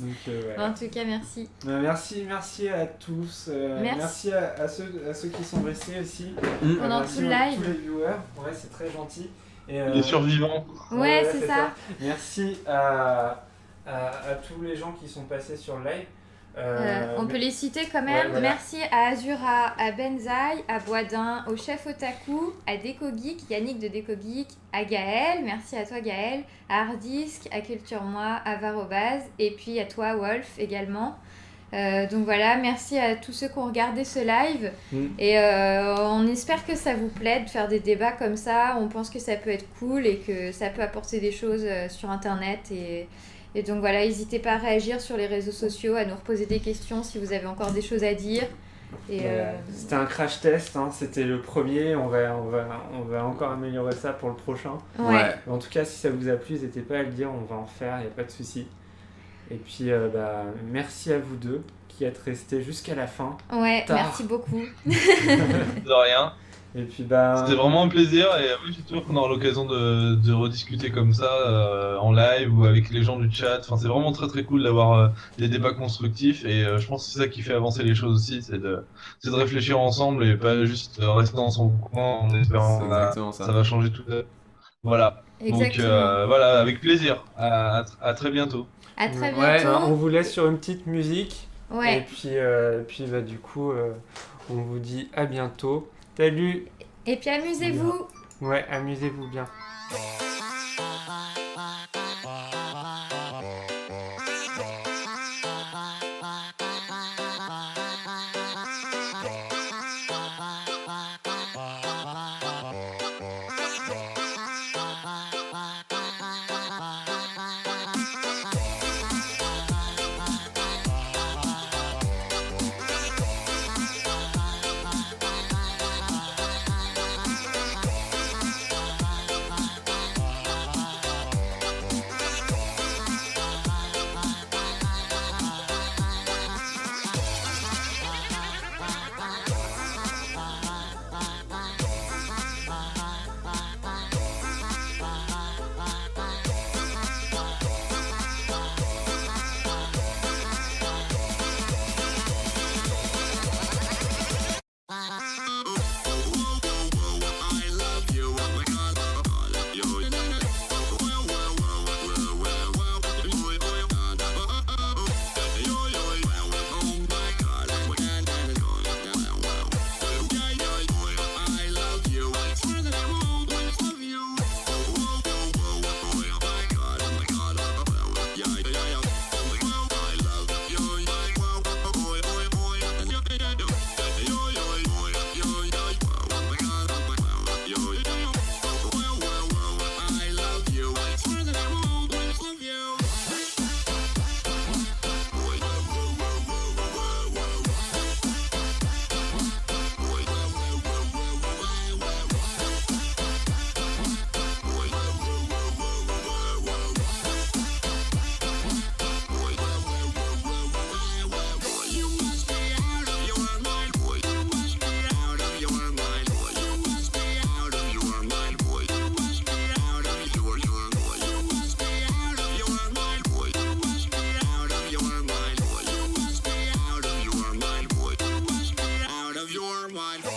Donc, ouais. En tout cas, merci. Merci à tous. Merci. Merci à ceux qui sont restés aussi. Pendant Merci tout le à live. tous les viewers. Ouais, c'est très gentil. Et, Les survivants. Ouais, c'est ça. Merci à tous les gens qui sont passés sur le live. On peut les citer quand même. Ouais, voilà. Merci à Azura, à Benzaï, à Boisdin, au chef Otaku, à DecoGeek, Yannick de DecoGeek, à Gaël, merci à toi Gaël, à Hardisk, à Culture Moi, à Varobaz, et puis à toi Wolf également. Donc voilà, merci à tous ceux qui ont regardé ce live. Et on espère que ça vous plaît de faire des débats comme ça. On pense que ça peut être cool et que ça peut apporter des choses sur Internet. Et donc voilà, n'hésitez pas à réagir sur les réseaux sociaux, à nous reposer des questions si vous avez encore des choses à dire. Et C'était un crash test, hein, c'était le premier, on va encore améliorer ça pour le prochain. Ouais. En tout cas, si ça vous a plu, n'hésitez pas à le dire, on va en faire, il n'y a pas de souci. Et puis, merci à vous deux qui êtes restés jusqu'à la fin. Ouais, Tard. merci beaucoup. De rien. Et puis, C'était vraiment un plaisir et oui, j'espère qu'on aura l'occasion de rediscuter comme ça en live ou avec les gens du chat. Enfin, c'est vraiment très très cool d'avoir des débats constructifs et je pense que c'est ça qui fait avancer les choses aussi, c'est de réfléchir ensemble et pas juste rester dans son coin en espérant C'est que exactement ça. ça va changer tout. Voilà. Exactement. Donc voilà, avec plaisir. À très bientôt. À très Ouais. bientôt. on vous laisse sur une petite musique. Et Ouais. puis du coup, on vous dit à bientôt. Salut. Et puis amusez-vous. Ouais, amusez-vous bien. Your mind.